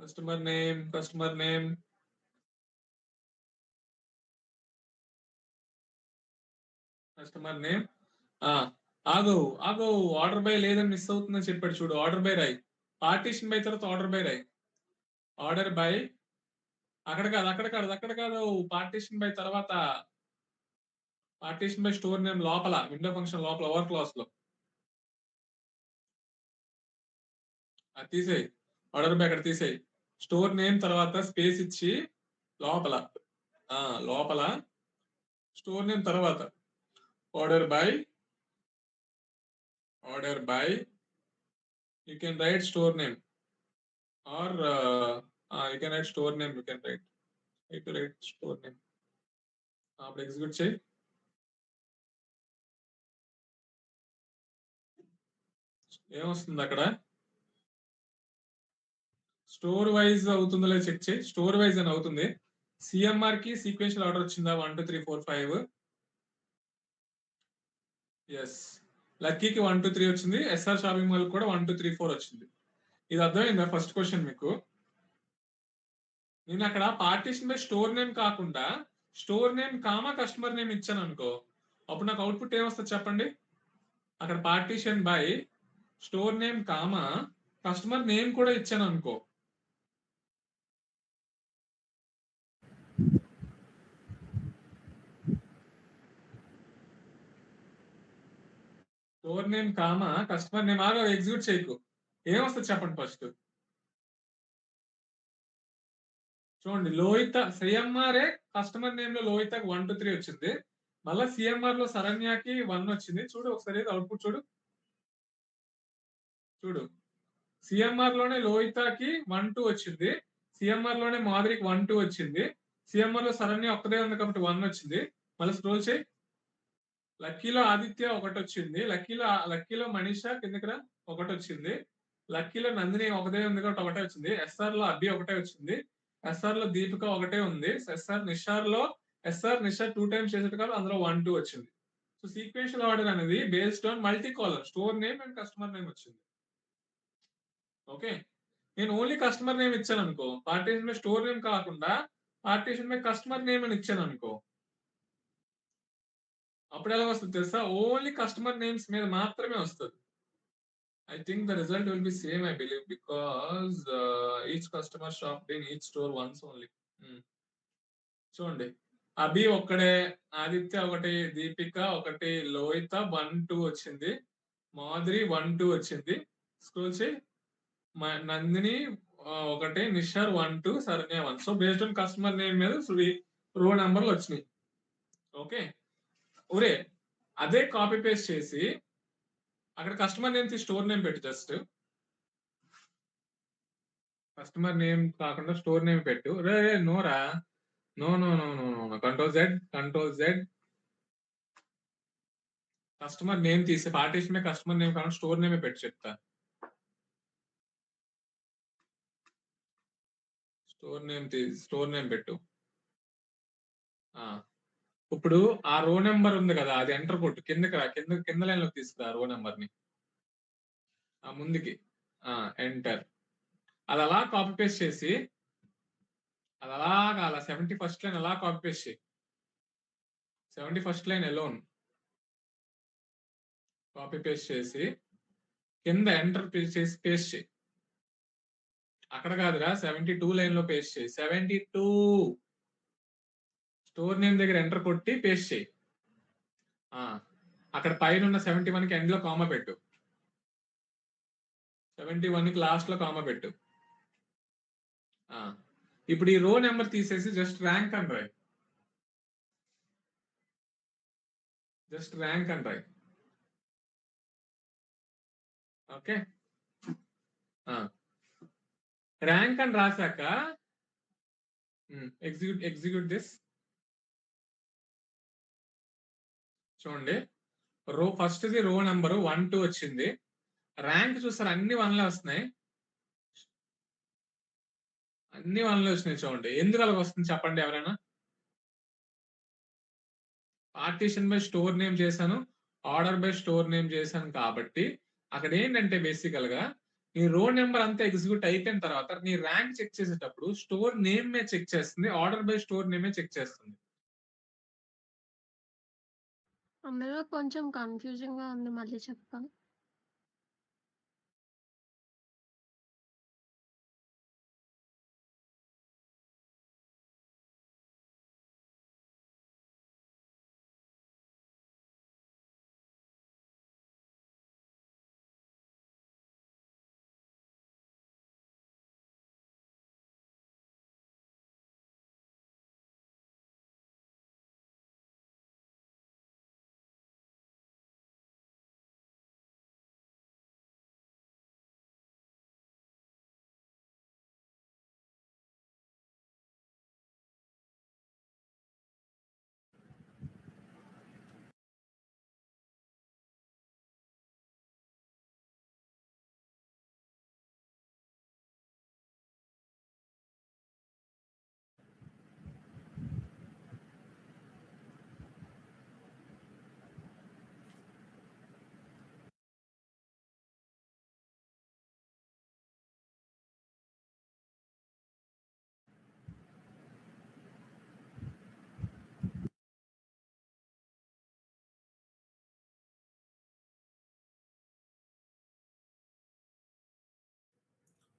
customer name, customer name. Customer name. ఆగు ఆగు, ఆర్డర్ బై లేదని మిస్ అవుతుందని చెప్పాడు చూడు. ఆర్డర్ బై రాయి. పార్టీషన్ బై తర్వాత ఆర్డర్ బై రాయి. ఆర్డర్ బై అక్కడ కాదు, అక్కడ కాదు, అక్కడ కాదు. పార్టీషన్ బై తర్వాత పార్టీషన్ బై స్టోర్ నేమ్ లోపల, విండో ఫంక్షన్ లోపల ఓవర్ క్లాస్ లో అది తీసేయి. ఆర్డర్ బై అక్కడ తీసేయి. స్టోర్ నేమ్ తర్వాత స్పేస్ ఇచ్చి లోపల లోపల స్టోర్ నేమ్ తర్వాత order by you can write store name or you can write store name. You can write store name. అప్పుడు ఎగ్జిక్యూట్ చేయి. ఏమొస్తుంది అక్కడ? స్టోర్ వైజ్ అవుతుందో లేదో చెక్ చేయి. స్టోర్ వైజ్ అని అవుతుంది. సిఎంఆర్ కి సీక్వెన్షియల్ ఆర్డర్ వచ్చిందా? 1 2 3 4 5. ఎస్. లక్కీకి 1 2 3 వచ్చింది. ఎస్ఆర్ షాపింగ్ మాల్ కూడా 1 2 3 4 వచ్చింది. ఇది అర్థమైందా ఫస్ట్ క్వశ్చన్ మీకు? నేను అక్కడ పార్టీషన్ బై స్టోర్ నేమ్ కాకుండా store name comma customer name ఇచ్చాను అనుకో, అప్పుడు నాకు అవుట్పుట్ ఏమొస్తుంది చెప్పండి? అక్కడ partition by store name comma customer name కూడా ఇచ్చాను అనుకో, store name comma customer name ఆగా ఎగ్జిక్యూట్ చేయకు. ఏమొస్తుంది చెప్పండి ఫస్ట్? చూడండి, లోహిత సిఎంఆర్ కస్టమర్ నేమ్ లో లోహితకి 1 2 3 వచ్చింది. మళ్ళీ సిఎంఆర్ లో శరణ్యకి 1 వచ్చింది. చూడు ఒకసారి అవుట్పుట్ చూడు. సిఎంఆర్ లోనే లోహితకి 1 2 వచ్చింది. సిఎంఆర్ లోనే మాధురికి 1 2 వచ్చింది. సిఎంఆర్ లో శరణ్య ఒక్కదే ఉంది కాబట్టి 1 వచ్చింది. మళ్ళీ స్క్రోల్ చేయి. లక్కీలో ఆదిత్య 1 వచ్చింది. లక్కీలో మనీష కిందకి రా 1 వచ్చింది. లక్కీలో నందిని ఒకటే ఉంది కాబట్టి 1 వచ్చింది. ఎస్ఆర్ లో అబ్బి 1 వచ్చింది. ఎస్ఆర్ లో దీపిక 1 ఉంది. ఎస్ఆర్ నిషార్ 2 టైమ్స్ చేసేది కాదు, అందులో 1 2 వచ్చింది. సో సీక్వెన్షియల్ ఆర్డర్ అనేది based on multi column, store name and customer name వచ్చింది. ఓకే, నేను ఓన్లీ కస్టమర్ నేమ్ ఇచ్చాను అనుకో, పార్టీషన్ బై స్టోర్ నేమ్ కాకుండా పార్టీషన్ బై కస్టమర్ నేమ్ అని ఇచ్చాను అనుకో, అప్పుడు ఎలా వస్తుంది తెలుసా? ఓన్లీ కస్టమర్ నేమ్స్ మీద మాత్రమే వస్తుంది. I think the result will be same, I believe, because each customer shopped in each store once only. చూడండి, అభి ఒక్కడే, ఆదిత్య 1, దీపిక 1, లోహిత 1 2 వచ్చింది, మాధురి 1 2 వచ్చింది. స్క్రోల్ చేయి. Nandini 1, Nishar 1 2, Saranya 1. So based on customer name మీద రో నెంబర్లు వచ్చినాయి. ఓకే, ఒరే అదే కాపీ పేస్ట్ చేసి అక్కడ కస్టమర్ నేమ్ స్టోర్ నేమ్ పెట్టు. జస్ట్ కస్టమర్ నేమ్ కాకుండా స్టోర్ నేమ్ పెట్టు. రే నోరా, no no no no no, control Z. Customer name తీసి పార్టీషన్ కస్టమర్ నేమ్ కాకుండా స్టోర్ నేమ్ పెట్టు చెప్తా. స్టోర్ నేమ్ పెట్టు. ఇప్పుడు ఆ రో నెంబర్ ఉంది కదా, అది ఎంటర్ కొట్టు. కిందకి రా, కింద లైన్ లోకి తీసుకురా రో నెంబర్ ని. ముందుకి ఎంటర్. అది అలా కాపీ పేస్ట్ చేసి, అది అలాగా అలా 71st లైన్ అలా కాపీ పేస్ట్ చేయి. 71st line alone copy paste చేసి కింద ఎంటర్ చేసి పేస్ట్ చేయి. అక్కడ కాదురా, 72 లైన్ లో పేస్ట్ చేయి. 72 స్టోర్ నేమ్ దగ్గర ఎంటర్ కొట్టి పేస్ట్ చేయి. అక్కడ పైన ఉన్న 71కి ఎండ్ లో కామా పెట్టు. 71కి లాస్ట్ లో కామా పెట్టు. ఇప్పుడు ఈ రో నెంబర్ తీసేసి జస్ట్ ర్యాంక్ అని రాయి. జస్ట్ ర్యాంక్ అని రాయి. ఓకే, ర్యాంక్ అని రాశాక ఎగ్జిక్యూట్ దిస్. చూడండి, రో ఫస్ట్ది రో నెంబర్ 1 2 వచ్చింది. ర్యాంక్ చూసారు అన్ని 1లే వస్తున్నాయి. అన్ని 1లే వచ్చినాయి. చూడండి ఎందుకు అలాగ వస్తుంది చెప్పండి ఎవరైనా. పార్టీషన్ బై స్టోర్ నేమ్ చేశాను, ఆర్డర్ బై స్టోర్ నేమ్ చేశాను కాబట్టి అక్కడ ఏంటంటే బేసికల్ గా నీ రో నెంబర్ అంతా ఎగ్జిక్యూట్ అయిపోయిన తర్వాత నీ ర్యాంక్ చెక్ చేసేటప్పుడు స్టోర్ నేమ్ మే చెక్ చేస్తుంది, ఆర్డర్ బై స్టోర్ నేమే చెక్ చేస్తుంది. అందులో కొంచెం కన్ఫ్యూజింగ్ గా ఉంది, మళ్ళీ చెప్తా.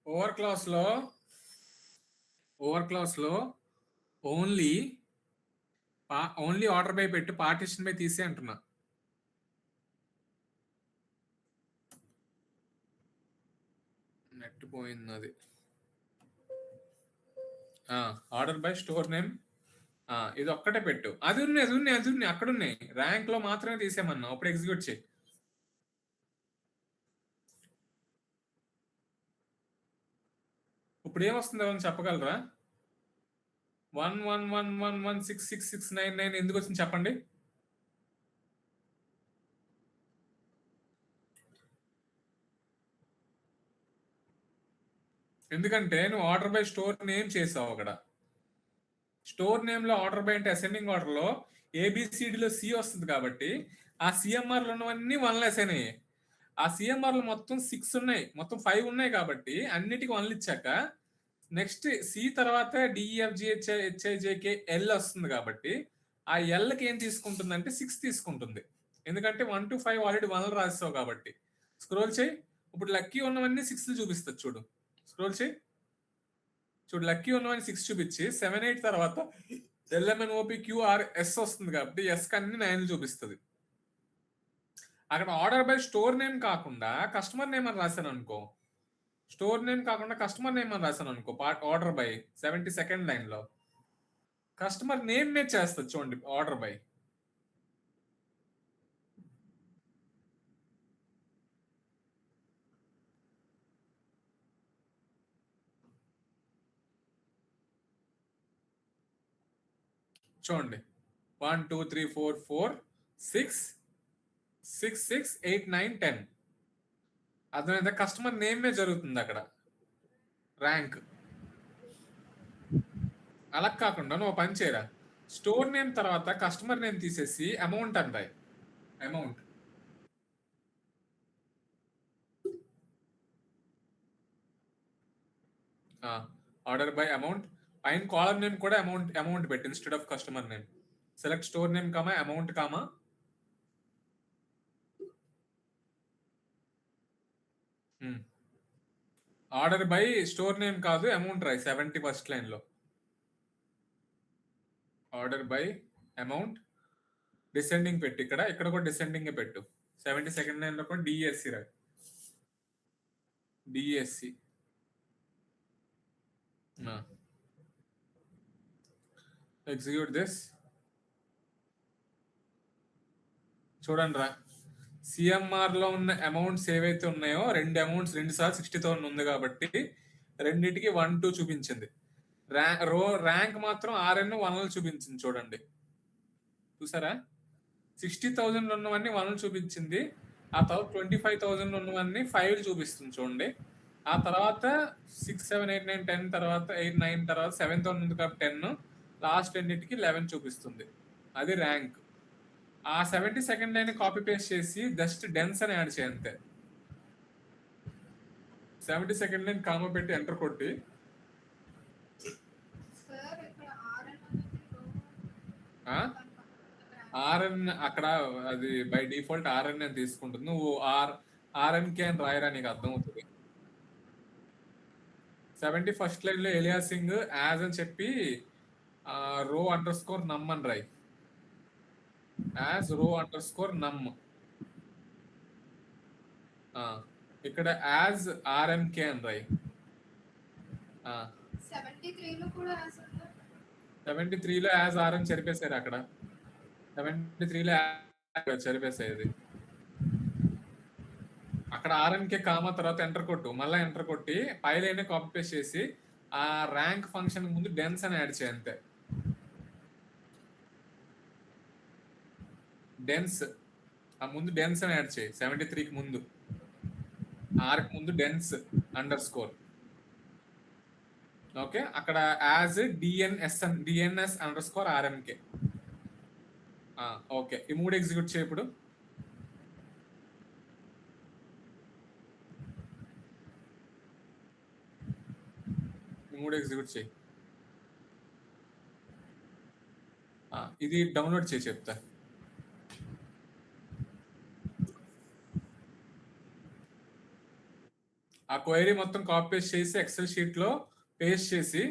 ఓవర్ క్లాస్ లో ఓన్లీ ఆర్డర్ బై పెట్టు, పార్టిషన్ బై తీసే అంటున్నా. నెట్ పోయింది అది. ఆర్డర్ బై స్టోర్ నేమ్ ఇది ఒక్కటే పెట్టు. అది ఉన్నాయి అక్కడ ఉన్నాయి. ర్యాంక్ లో మాత్రమే తీసేయమన్నా. అప్పుడు ఎగ్జిక్యూట్ చేయి. ఇప్పుడు ఏమొస్తుంది ఎవరైనా చెప్పగలరా? 111116669 ఎందుకు వచ్చింది చెప్పండి. ఎందుకంటే నువ్వు ఆర్డర్ బై స్టోర్ నేమ్ చేసావు. అక్కడ స్టోర్ నేమ్ లో ఆర్డర్ బై అంటే అసెండింగ్ ఆర్డర్ లో ఏబిసిడిలో సి వస్తుంది కాబట్టి ఆ సిఎంఆర్ లో ఉన్నవన్నీ 1 అసైన్ అయ్యాయి. ఆ సిఎంఆర్ లో మొత్తం 6 ఉన్నాయి, మొత్తం 5 ఉన్నాయి కాబట్టి అన్నిటికీ 1 ఇచ్చాక నెక్స్ట్ సి తర్వాత డిఈఎఫ్జిహెచ్ఐజేకే ఎల్ వస్తుంది కాబట్టి ఆ ఎల్కి ఏం తీసుకుంటుందంటే 6 తీసుకుంటుంది. ఎందుకంటే 1 to 5 ఆల్రెడీ 1 రాస్తావు కాబట్టి. స్క్రోల్ చేయి. ఇప్పుడు లక్కీ ఉన్నవన్నీ 6 చూపిస్తుంది. చూడు, స్క్రోల్ చేయి. చూడు, లక్కీ ఉన్నవన్నీ 6 చూపించి 7 8 తర్వాత LMNOPQRS వస్తుంది కాబట్టి ఎస్ అన్ని 9 చూపిస్తుంది. అక్కడ ఆర్డర్ బై స్టోర్ నేమ్ కాకుండా కస్టమర్ నేమ్ అని రాశాను అనుకో, స్టోర్ నేమ్ కాకుండా కస్టమర్ నేమ్ అని రాశాను అనుకో, ఆర్డర్ బై 72nd లైన్ లో కస్టమర్ నేమ్ మే చేస్తుంది. చూడండి, ఆర్డర్ బై చూడండి 1 2 3 4 4 6 6 6 8 9 10. అర్థమైందా? కస్టమర్ నేమ్ మే జరుగుతుంది అక్కడ ర్యాంక్. అలా కాకుండా నువ్వు పని చేయరా, స్టోర్ నేమ్ తర్వాత కస్టమర్ నేమ్ తీసేసి అమౌంట్ అంటాయి. అమౌంట్ ఆర్డర్ బై అమౌంట్ పైన కాలమ్ నేమ్ కూడా అమౌంట్ పెట్టి instead of customer name select store name comma amount comma order by store name కాదు అమౌంట్ రాయి 71st లైన్ లో. ఆర్డర్ బై అమౌంట్ డిసెండింగ్ పెట్టు. ఇక్కడ కూడా డిసెండింగ్ పెట్టు. 72nd లైన్ లో కూడా డిఎస్సి రాయి. డిఎస్సి. Execute this. చూడండి రా, సిఎంఆర్ లో ఉన్న అమౌంట్స్ ఏవైతే ఉన్నాయో రెండు అమౌంట్స్ 2 సార్లు 60,000 ఉంది కాబట్టి రెండింటికి 1, 2 చూపించింది. ర్యాంక్ మాత్రం RN 1 చూపించింది. చూడండి, చూసారా? 60,000 ఉన్నవన్నీ 1 చూపించింది. ఆ తర్వాత 25,000 ఉన్నవన్నీ 5 చూపిస్తుంది. చూడండి, ఆ తర్వాత 6, 7, 8, 9, 10 తర్వాత 8, 9 తర్వాత 7,000 ఉంది కాబట్టి 10, లాస్ట్ రెండింటికి 11 చూపిస్తుంది. అది ర్యాంక్. ఆ 72nd లైన్ కాపీ పేస్ట్ చేసి జస్ట్ డెన్స్ అని యాడ్ చేయంతే. 72nd లైన్ కామా పెట్టి ఎంటర్ కొట్టి RN అక్కడ అది బై డిఫాల్ట్ RN అని తీసుకుంటుంది. నువ్వు RNK అని రాయరా, నీకు అర్థం అవుతుంది. 71st లైన్ లో ఎలియాసింగ్ యాజ్ అని చెప్పి row_num అని రాయి. As row_num. ఇక్కడ యాజ్ RMK అని రాయి. 73లో యాజ్ RN చెరిపేశారు. అక్కడ 73లో చెరిపేసేది. అక్కడ RNK కామా తర్వాత ఎంటర్ కొట్టు, మళ్ళీ ఎంటర్ కొట్టి పైలైన్ కాపీ పేస్ట్ చేసి ఆ ర్యాంక్ ఫంక్షన్ ముందు డెన్స్ అని యాడ్ చేయి అంతే. డెన్స్ ఆ ముందు డెన్స్ అని యాడ్ చేయి. 73కి ముందు, ఆర్కి ముందు డెన్స్ అండర్స్కోర్. ఓకే, అక్కడ as DNS underscore RMK. Okay, ఈ 3 ఎగ్జిక్యూట్ చేయి. ఇప్పుడు ఈ 3 ఎగ్జిక్యూట్ చేయి. ఇది డౌన్లోడ్ చేయి చెప్తా. ఆ క్వైరీ మొత్తం కాపీ పేస్ట్ చేసి ఎక్సెల్ షీట్ లో పేస్ట్ చేసి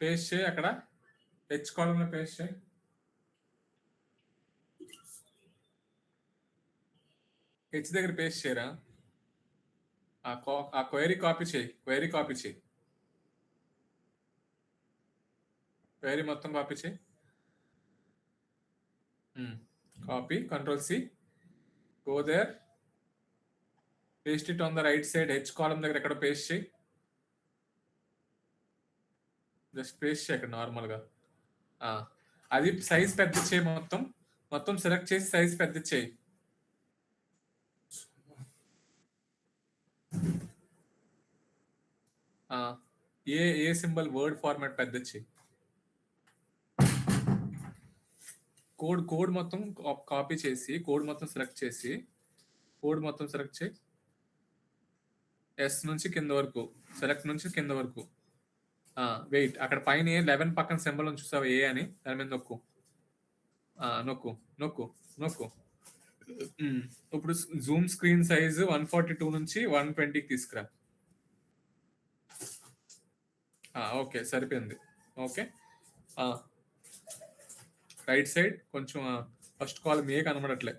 పేస్ట్ చేయి. అక్కడ హెచ్ కాలమ్ లో పేస్ట్ చేయి. హెచ్ దగ్గర పేస్ట్ చేయరా. ఆ క్వైరీ కాపీ చేయి. క్వైరీ మొత్తం కాపీ చేయి. Copy, Ctrl+C, go there, paste it on the right side. H column దగ్గర ఎక్కడ పేస్ట్ చేయి. జస్ట్ పేస్ట్ చేయి అక్కడ నార్మల్గా. అది సైజ్ పెద్ద చేయి. మొత్తం సెలెక్ట్ చేసి సైజ్ పెద్ద చేయి. ఏ సింబల్ వర్డ్ ఫార్మాట్ పెద్ద చేయి. కోడ్ మొత్తం కాపీ చేసి కోడ్ మొత్తం సెలెక్ట్ చేయి. ఎస్ నుంచి కింద వరకు, సెలెక్ట్ నుంచి కింద వరకు. వెయిట్, అక్కడ పైన 11 పక్కన సింబల్ ఉంది చూసావా, ఏ అని, దాని మీద నొక్కు. ఇప్పుడు జూమ్ స్క్రీన్ సైజ్ 142 నుంచి 120కి తీసుకురా. ఓకే, సరిపోయింది. ఓకే, రైట్ సైడ్ కొంచెం ఫస్ట్ కాలమ్ ఏ కనబడట్లే.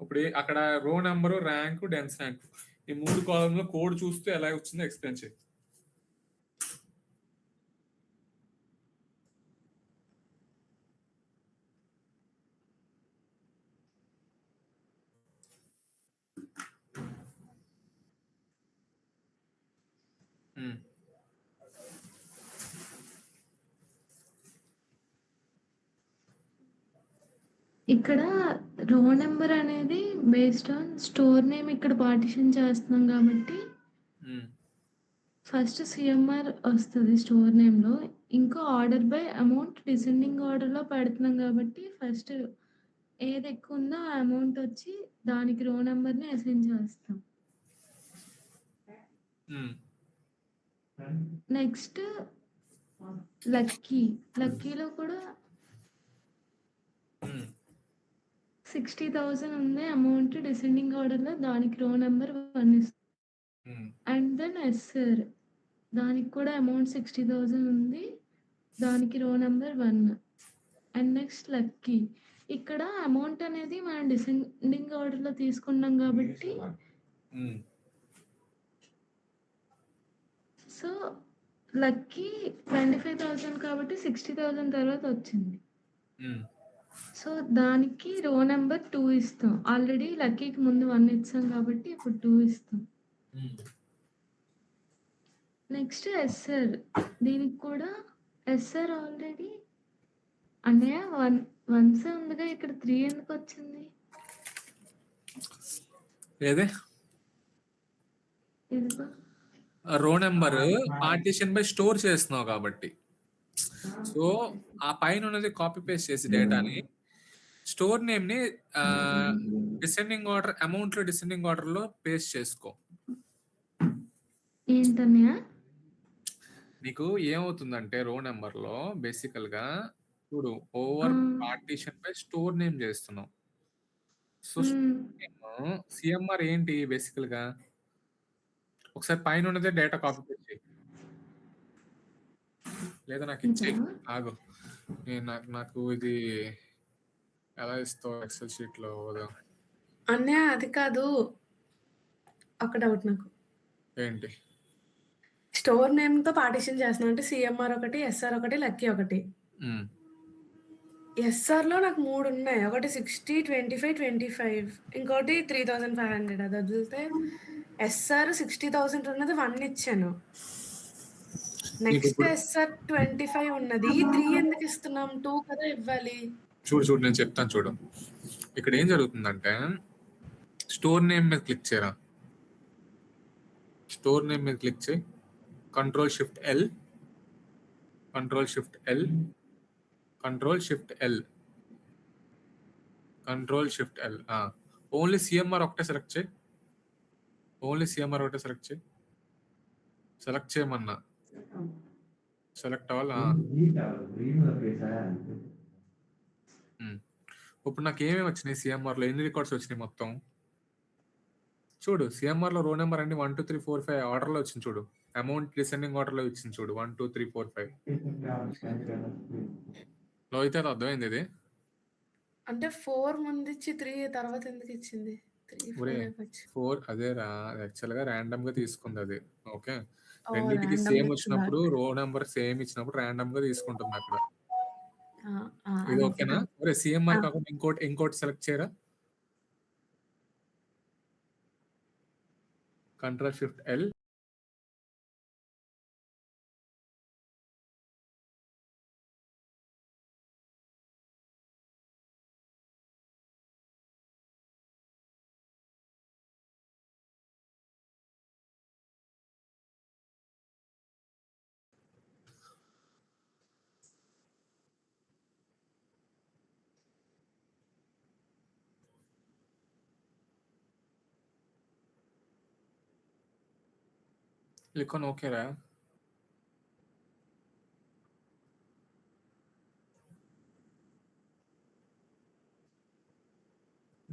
ఇప్పుడు అక్కడ రో నెంబరు, ర్యాంకు, డెన్స్ ర్యాంకు, ఈ 3 కాలంలో కోడ్ చూస్తూ ఎలా వచ్చిందో ఎక్స్ప్లెయిన్ చేయి. ఇక్కడ రో నెంబర్ అనేది బేస్డ్ ఆన్ స్టోర్ నేమ్ ఇక్కడ పార్టిషన్ చేస్తున్నాం కాబట్టి ఫస్ట్ సిఎంఆర్ వస్తుంది స్టోర్ నేమ్లో. ఇంకో ఆర్డర్ బై అమౌంట్ డిసెండింగ్ ఆర్డర్లో పెడుతున్నాం కాబట్టి ఫస్ట్ ఏది ఎక్కువ ఉందో ఆ అమౌంట్ వచ్చి దానికి రో నెంబర్ని అసైన్ చేస్తాం. నెక్స్ట్ లక్కీలో కూడా ఉమ్, 60,000 ఉంది అమౌంట్ డిసెండింగ్ ఆర్డర్‌లో దానికి రో నంబర్ 1 ఇస్తాం. ఉమ్, అండ్ దెన్ ఎస్ఆర్ దానికి కూడా అమౌంట్ 60,000 ఉంది. దానికి రో నంబర్ 1. And next lucky. ఇక్కడ అమౌంట్ అనేది మనం డిసెండింగ్ ఆర్డర్‌లో తీసుకున్నాం కాబట్టి ఉమ్, సో, లక్కీ 25,000 కాబట్టి 60,000 తర్వాత వచ్చింది. ఉమ్, సో, దానికి రో నంబర్ 2 ఇస్తాం. ఆల్రెడీ లక్కీకి ముందు 1 ఇచ్చాం కాబట్టి ఇప్పుడు 2 ఇస్తాం. ఉమ్. Next SR. దీనికి కూడా ఎస్ఆర్ ఆల్రెడీ అన్నయ్య 1 ఉందిగా ఇక్కడ 3 ఎందుకు వచ్చింది? ఏదే ఇదిగో. రో నెంబర్ పార్టీషన్ బై స్టోర్ చేస్తున్నావు కాబట్టి, సో ఆ పైన ఉన్నది కాపీ పేస్ట్ చేసి డేటాని స్టోర్ నేమ్ ని డిసెండింగ్ ఆర్డర్ అమౌంట్ లో డిసెండింగ్ ఆర్డర్ లో పేస్ట్ చేసుకో. ఏంటన్నయ్య? నీకు ఏమవుతుందంటే రో నెంబర్ లో బేసికల్ గా చూడు over partition by store name చేస్తున్నావు. సో సిఎంఆర్ ఏంటి బేసికల్ గా ఒకసారి పైన ఉన్నదే డేటా కాపీ పేస్ట్ చేయి, లేదా నాకు ఇచ్చేయి. ఆగు, నాకు ఇది ఎలా ఇస్తావు ఎక్సెల్ షీట్ లో? అన్నయ్య అది కాదు, ఒక డౌట్ నాకు. ఏంటి? స్టోర్ నేమ్ తో పార్టిషన్ చేస్తున్నా అంటే సిఎంఆర్ ఒకటి, ఎస్ఆర్ ఒకటి, లక్కీ ఒకటి. ఎస్ఆర్ లో నాకు 3 ఉన్నాయి. ఒకటి 60, 25, 25, ఇంకోటి 3,500. అది వదిలితే ఎస్ఆర్ 60,000 ఉన్నది 1 ఇచ్చాను. నెక్స్ట్ ఎస్ఆర్ 25 ఉన్నది. 3 ఎందుకు ఇస్తున్నాం? 2 కదా ఇవ్వాలి. చూడు నేను చెప్తాను చూడు. ఇక్కడ ఏం జరుగుతుందంటే స్టోర్ నేమ్ మీద క్లిక్ చేయరా. స్టోర్ నేమ్ మీద క్లిక్ చేయి, control shift L, control shift L, control shift L, control shift L. Only CMR ఒకటే సెలెక్ట్ చేయి, ఓన్లీ సిఎంఆర్ ఒకటే సెలెక్ట్ చేయి. సెలెక్ట్ చేయమన్నా సెలెక్ట్ అవ్వాలా? ఇప్పుడు నాకు ఏమేమి వచ్చినాయి సిఎంఆర్ లో? ఎన్ని రికార్డ్స్ వచ్చినాయి మొత్తం చూడు. సిఎంఆర్ లో రో నెంబర్ అన్ని 1 2 3 4 5 ఆర్డర్ లో వచ్చింది చూడు. అమౌంట్ డిసెండింగ్ ఆర్డర్ లో ఇచ్చింది చూడు 1 2 3 4 5 లో. అయితే అది అర్థమైంది. ఇది అంటే 4 ముందు ఇచ్చి 3 తర్వాత ఎందుకు ఇచ్చింది? 4 అదేరా, యాక్చువల్ గా ర్యాండమ్ గా తీసుకుంది అది. ఓకే, రెండింటికి సేమ్ వచ్చినప్పుడు రో నెంబర్ సేమ్ ఇచ్చినప్పుడు ర్యాండమ్ గా తీసుకుంటుంది అక్కడ. ఇది ఓకేనా? ఒరే సిఎంఆర్ కాకుండా ఇంకోటి సెలెక్ట్ చేయరా. కంట్రోల్ షిఫ్ట్ ఎల్, లిఖన్ ఓకేరా?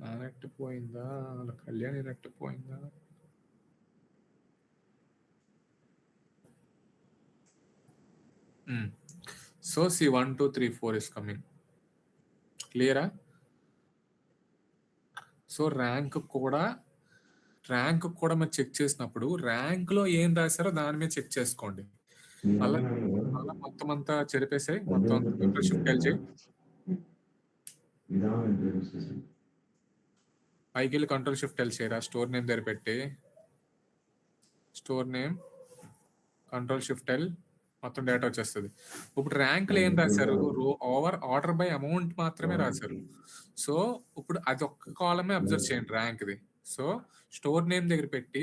నా నెట్ పోయిందా? కళ్యాణి నెట్ పోయిందా? So C 1 2 3 4 is coming. క్లియరా? సో ర్యాంక్ కూడా మీరు చెక్ చేసినప్పుడు ర్యాంక్ లో ఏం రాశారో దాని మీద చెక్ చేసుకోండి. మళ్ళా మొత్తం అంతా చెరిపేసాయి, మొత్తం కంట్రోల్ షిఫ్ట్ ఎల్ చేయి, పైకి వెళ్ళి కంట్రోల్ షిఫ్ట్ ఎల్ చేయరా. స్టోర్ నేమ్ దగ్గర పెట్టి store name control shift L, మొత్తం డేటా వచ్చేస్తుంది. ఇప్పుడు ర్యాంక్ లో ఏం రాశారు? ఓవర్ ఆర్డర్ బై అమౌంట్ మాత్రమే రాశారు. సో ఇప్పుడు అది ఒక్క కాలమే అబ్జర్వ్ చేయండి rank the. So store name దగ్గర పెట్టి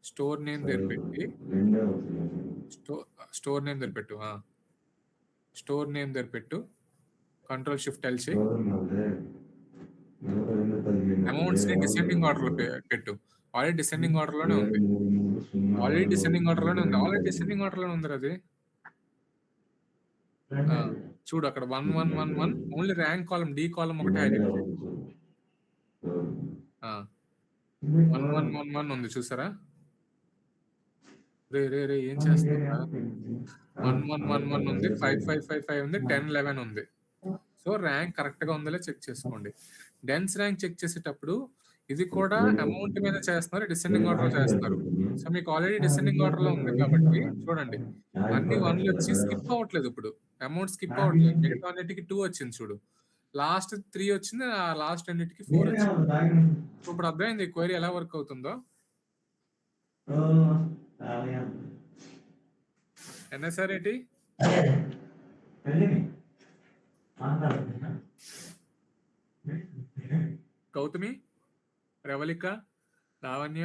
స్టోర్ నేమ్ దగ్గర పెట్టు, స్టోర్ నేమ్ దగ్గర పెట్టు, కంట్రోల్ షిఫ్ట్ ఎల్ చేయి, అమౌంట్స్ ని డిసెండింగ్ ఆర్డర్ లో పెట్టు. ఆల్రెడీ డిసెండింగ్ ఆర్డర్ లోనే ఉంది, అది. చూడు అక్కడ 1111 only rank column D column ఒకటే హైలైట్. 1111 ఉంది చూసారా? రే రే రే ఏం చేస్తుందా? 1111 ఉంది, 5555 ఉంది, 1011 ఉంది. సో ర్యాంక్ కరెక్ట్ గా ఉందో చెక్ చేసుకోండి. డెన్స్ ర్యాంక్ చెక్ చేసేటప్పుడు ఇది కూడా అమౌంట్ మీద చేస్తున్నారు, డిసెండింగ్ ఆర్డర్ లో చేస్తున్నారు. సో మీకు ఆల్రెడీ డిసెండింగ్ ఆర్డర్ లో ఉంది కాబట్టి చూడండి అన్ని 1లు వచ్చి స్కిప్ అవ్వట్లేదు. ఇప్పుడు అమౌంట్ స్కిప్ అవ్వట్లేదు. మిగతా అన్నిటికి 2 వచ్చింది చూడు. లాస్ట్ 3 వచ్చింది, ఆ లాస్ట్ అన్నిటికి 4 వచ్చింది. సో ఇప్పుడు అర్థమైంది క్వైరీ ఎలా వర్క్ అవుతుందో. ఎన్ఎస్ఆర్ ఏంటి? Gautami, Pravalika, Lavanya,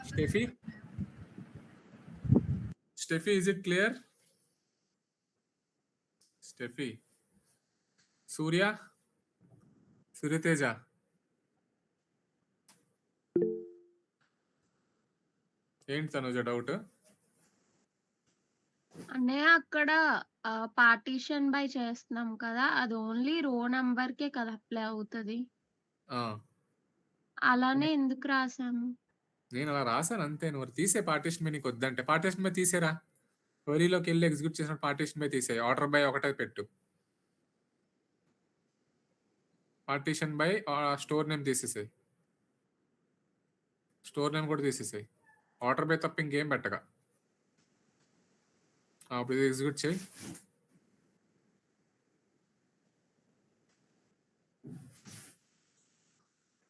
Steffi, is it clear? Steffi, Suryateja, ఏంటి తనుజ డౌట్? అంటే అక్కడ పార్టీషన్ బై చేస్తున్నాం కదా, అది ఓన్లీ రో నంబర్ కే కదా అప్లై అవుతుంది. అలానే ఎందుకు రాసాము? నేను అలా రాశాను అంతే. నువ్వు తీసే పార్టీషన్ బై నీకు వద్దంటే పార్టీషన్ బై తీసేరా. క్వరీలోకి వెళ్ళి ఎగ్జిక్యూట్ చేసిన పార్టీషన్ బై తీసే. ఆర్డర్ బై ఒకటే పెట్టు. పార్టీషన్ బై స్టోర్ నేమ్ తీసేసాయి. స్టోర్ నేమ్ కూడా తీసేసాయి. ఆర్డర్ బై తప్ప ఇంకేం పెట్టగా. అప్పుడు ఎగ్జిక్యూట్ చేయి.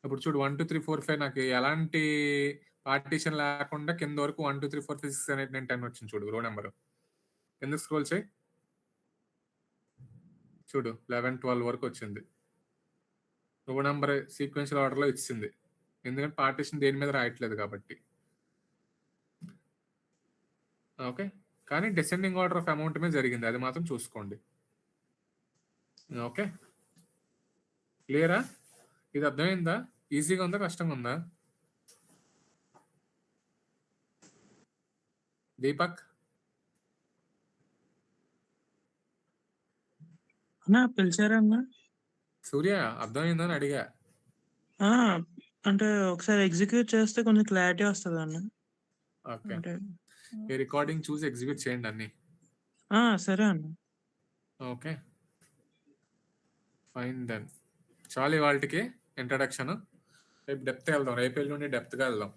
ఇప్పుడు చూడు 1 2 3 4 5 నాకు ఎలాంటి పార్టీషన్ లేకుండా కింద వరకు 1 2 3 4 5 6 7 8 9 10 వచ్చింది చూడు రో నెంబర్. ఎందుకు స్క్రోల్ చేయి చూడు 11 12 వరకు వచ్చింది. రో నెంబర్ సీక్వెన్షియల్ ఆర్డర్లో ఇచ్చింది, ఎందుకంటే పార్టీషన్ దేని మీద రాయట్లేదు కాబట్టి. ఓకే, కానీ డిసెండింగ్ ఆర్డర్ ఆఫ్ అమౌంట్ మీద జరిగింది, అది మాత్రం చూసుకోండి. ఓకే, క్లియరా? ఇది అర్థమైందా? ఈజీగా ఉందా కష్టంగా ఉందా? దీపక్, పిలిచారా అన్న? సూర్య అర్థమైందని అడిగా. అంటే ఒకసారి ఎగ్జిక్యూట్ చేస్తే కొంచెం క్లారిటీ వస్తుంది అన్న. ఓకే, అంటే ఈ రికార్డింగ్ చూసి ఎగ్జిక్యూట్ చేయండి అన్ని. సరే అన్న. Okay fine then. చాలు ఇవాళకి ఇంట్రడక్షన్. రేపు డెప్త్ వెళ్దాం, రేపు నుండి డెప్త్గా వెళ్దాం.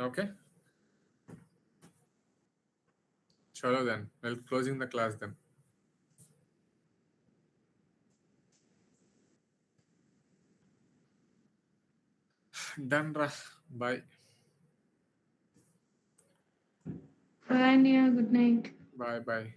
ఓకే చలో then, well closing the class then. Done రా, బాయ్. బాయ్ అన్నయ్య, గుడ్ నైట్. Bye bye.